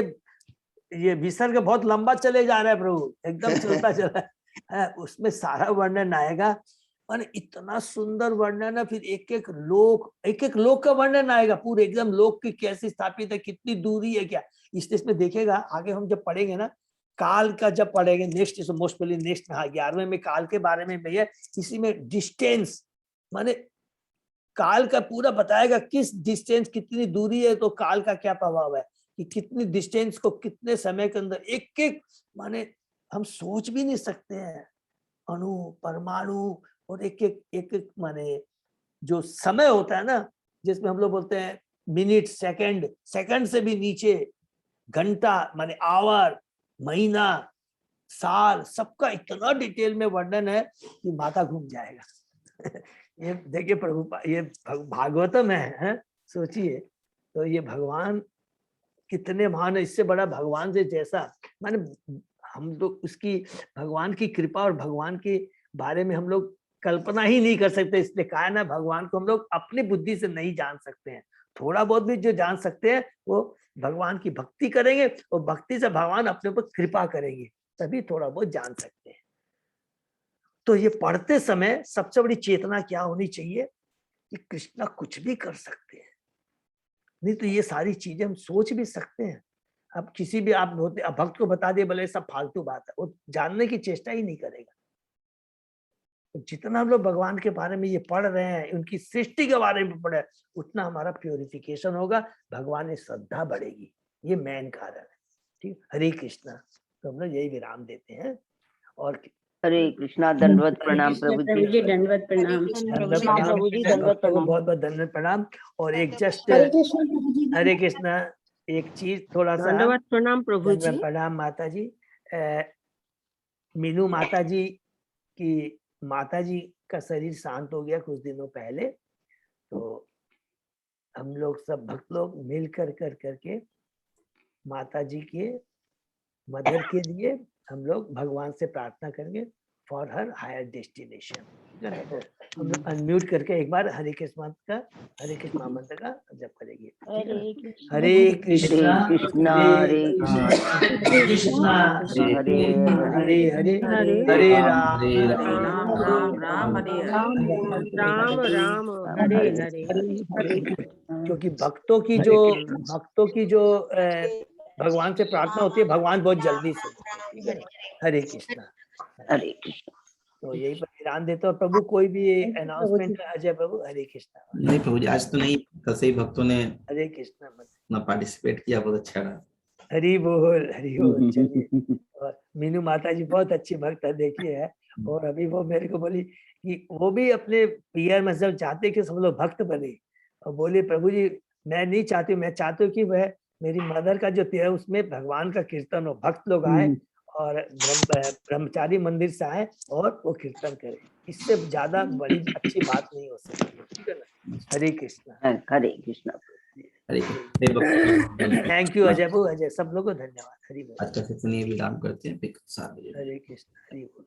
S2: ये विसर्ग बहुत लंबा चले जा रहा है प्रभु, एकदम चलता चला है। उसमें सारा वर्णन आएगा और इतना सुंदर वर्णन है। फिर एक एक लोक का वर्णन आएगा, पूरे एकदम लोक की कैसे स्थापित है, कितनी दूरी है, क्या इसमें देखेगा। आगे हम जब पढ़ेंगे ना काल का, जब पढ़ेंगे नेक्स्ट मोस्ट पहले नेक्स्ट 11वें में काल के बारे में भैया, इसी में डिस्टेंस माने काल का पूरा बताएगा, किस डिस्टेंस कितनी दूरी है तो काल का क्या प्रभाव है, कि कितनी डिस्टेंस को कितने समय के अंदर एक एक माने हम सोच भी नहीं सकते हैं। अणु परमाणु और एक माने जो समय होता है ना, जिसमें हम लोग बोलते हैं मिनट सेकंड से भी नीचे, घंटा माने आवर, महीना, साल, सबका इतना डिटेल में वर्णन है कि माथा घूम जाएगा। ये देखिए प्रभु, ये भागवतम है सोचिए। तो ये भगवान कितने महान है, इससे बड़ा भगवान से जैसा माने हम लोग उसकी भगवान की कृपा और भगवान के बारे में हम लोग कल्पना ही नहीं कर सकते। इसलिए कहा है ना, भगवान को हम लोग अपनी बुद्धि से नहीं जान सकते हैं। थोड़ा बहुत भी जो जान सकते हैं वो भगवान की भक्ति करेंगे और भक्ति से भगवान अपने ऊपर कृपा करेंगे, तभी थोड़ा बहुत जान सकते हैं। तो ये पढ़ते समय सबसे बड़ी चेतना क्या होनी चाहिए कि कृष्णा कुछ भी कर सकते हैं, नहीं तो ये सारी चीजें हम सोच भी सकते हैं। अब किसी भी आप भक्त को बता दिए भले सब फालतू बात है, वो जानने की चेष्टा ही नहीं करेगा। तो जितना हम लोग भगवान के बारे में ये पढ़ रहे हैं, उनकी सृष्टि के बारे में पढ़े, उतना हमारा प्योरिफिकेशन होगा, भगवान में श्रद्धा बढ़ेगी। ये मेन कारण है। ठीक, हरे कृष्णा। तो हम लोग यही विराम देते हैं। और
S5: हरे कृष्णा, दंडवत प्रणाम प्रभु जी,
S1: दंडवत प्रणाम प्रभु जी, दंडवत प्रणाम,
S2: बहुत बहुत धन्यवाद प्रणाम। और एक जस्ट हरे कृष्णा, एक चीज थोड़ा सा,
S5: दंडवत प्रणाम प्रभु जी,
S2: प्रणाम माता जी। मीनू माता जी का शरीर शांत हो गया कुछ दिनों पहले। तो हम लोग सब भक्त लोग मिल करके माता जी के मदर के लिए हम लोग भगवान से प्रार्थना करेंगे फॉर हर हायर डेस्टिनेशन। हम लोग अनम्यूट करके एक बार हरे कृष्ण मंत्र का जप करेंगे। हरे कृष्णा
S5: कृष्णा
S2: हरे
S5: कृष्णा
S2: हरे हरे
S5: हरे
S2: हरे राम
S5: राम राम हरे हरे राम राम हरे हरे।
S2: क्योंकि भक्तों की जो भगवान से प्रार्थना होती है, भगवान बहुत जल्दी सुनते हैं। हरे कृष्णा।
S5: हरे कृष्ण।
S2: तो यही पर ध्यान देते हो प्रभु। कोई भी अनाउंसमेंट है अजय प्रभु? हरे कृष्णा।
S4: नहीं प्रभु जी, आज तो नहीं, कल से ही भक्तों ने
S2: हरे कृष्णा।
S4: अपना पार्टिसिपेट किया, बहुत अच्छा रहा।
S2: हरि बोल, हरि बोल। चलिए, और मीनू माता जी बहुत अच्छी भक्त है, देखिए है। और अभी वो मेरे को बोली कि वो भी अपने पीआर मतलब चाहते कि सब लोग भक्त बने, और बोले प्रभु जी मैं नहीं चाहती, मैं चाहती हूँ कि वह मेरी मदर का जो है उसमें भगवान का कीर्तन हो, भक्त लोग आए और ब्रह्मचारी मंदिर से आए और वो कीर्तन करे। इससे ज्यादा बड़ी अच्छी बात नहीं हो सकती, ठीक है ना। हरे कृष्णा।
S5: हरे कृष्ण।
S2: थैंक यू अजय बाबू, अजय सब लोगों को धन्यवाद। हरि बोल।
S4: आज का सेशन ये विराम करते हैं, फिर 7 बजे।
S2: हरे कृष्ण। हरि बोल।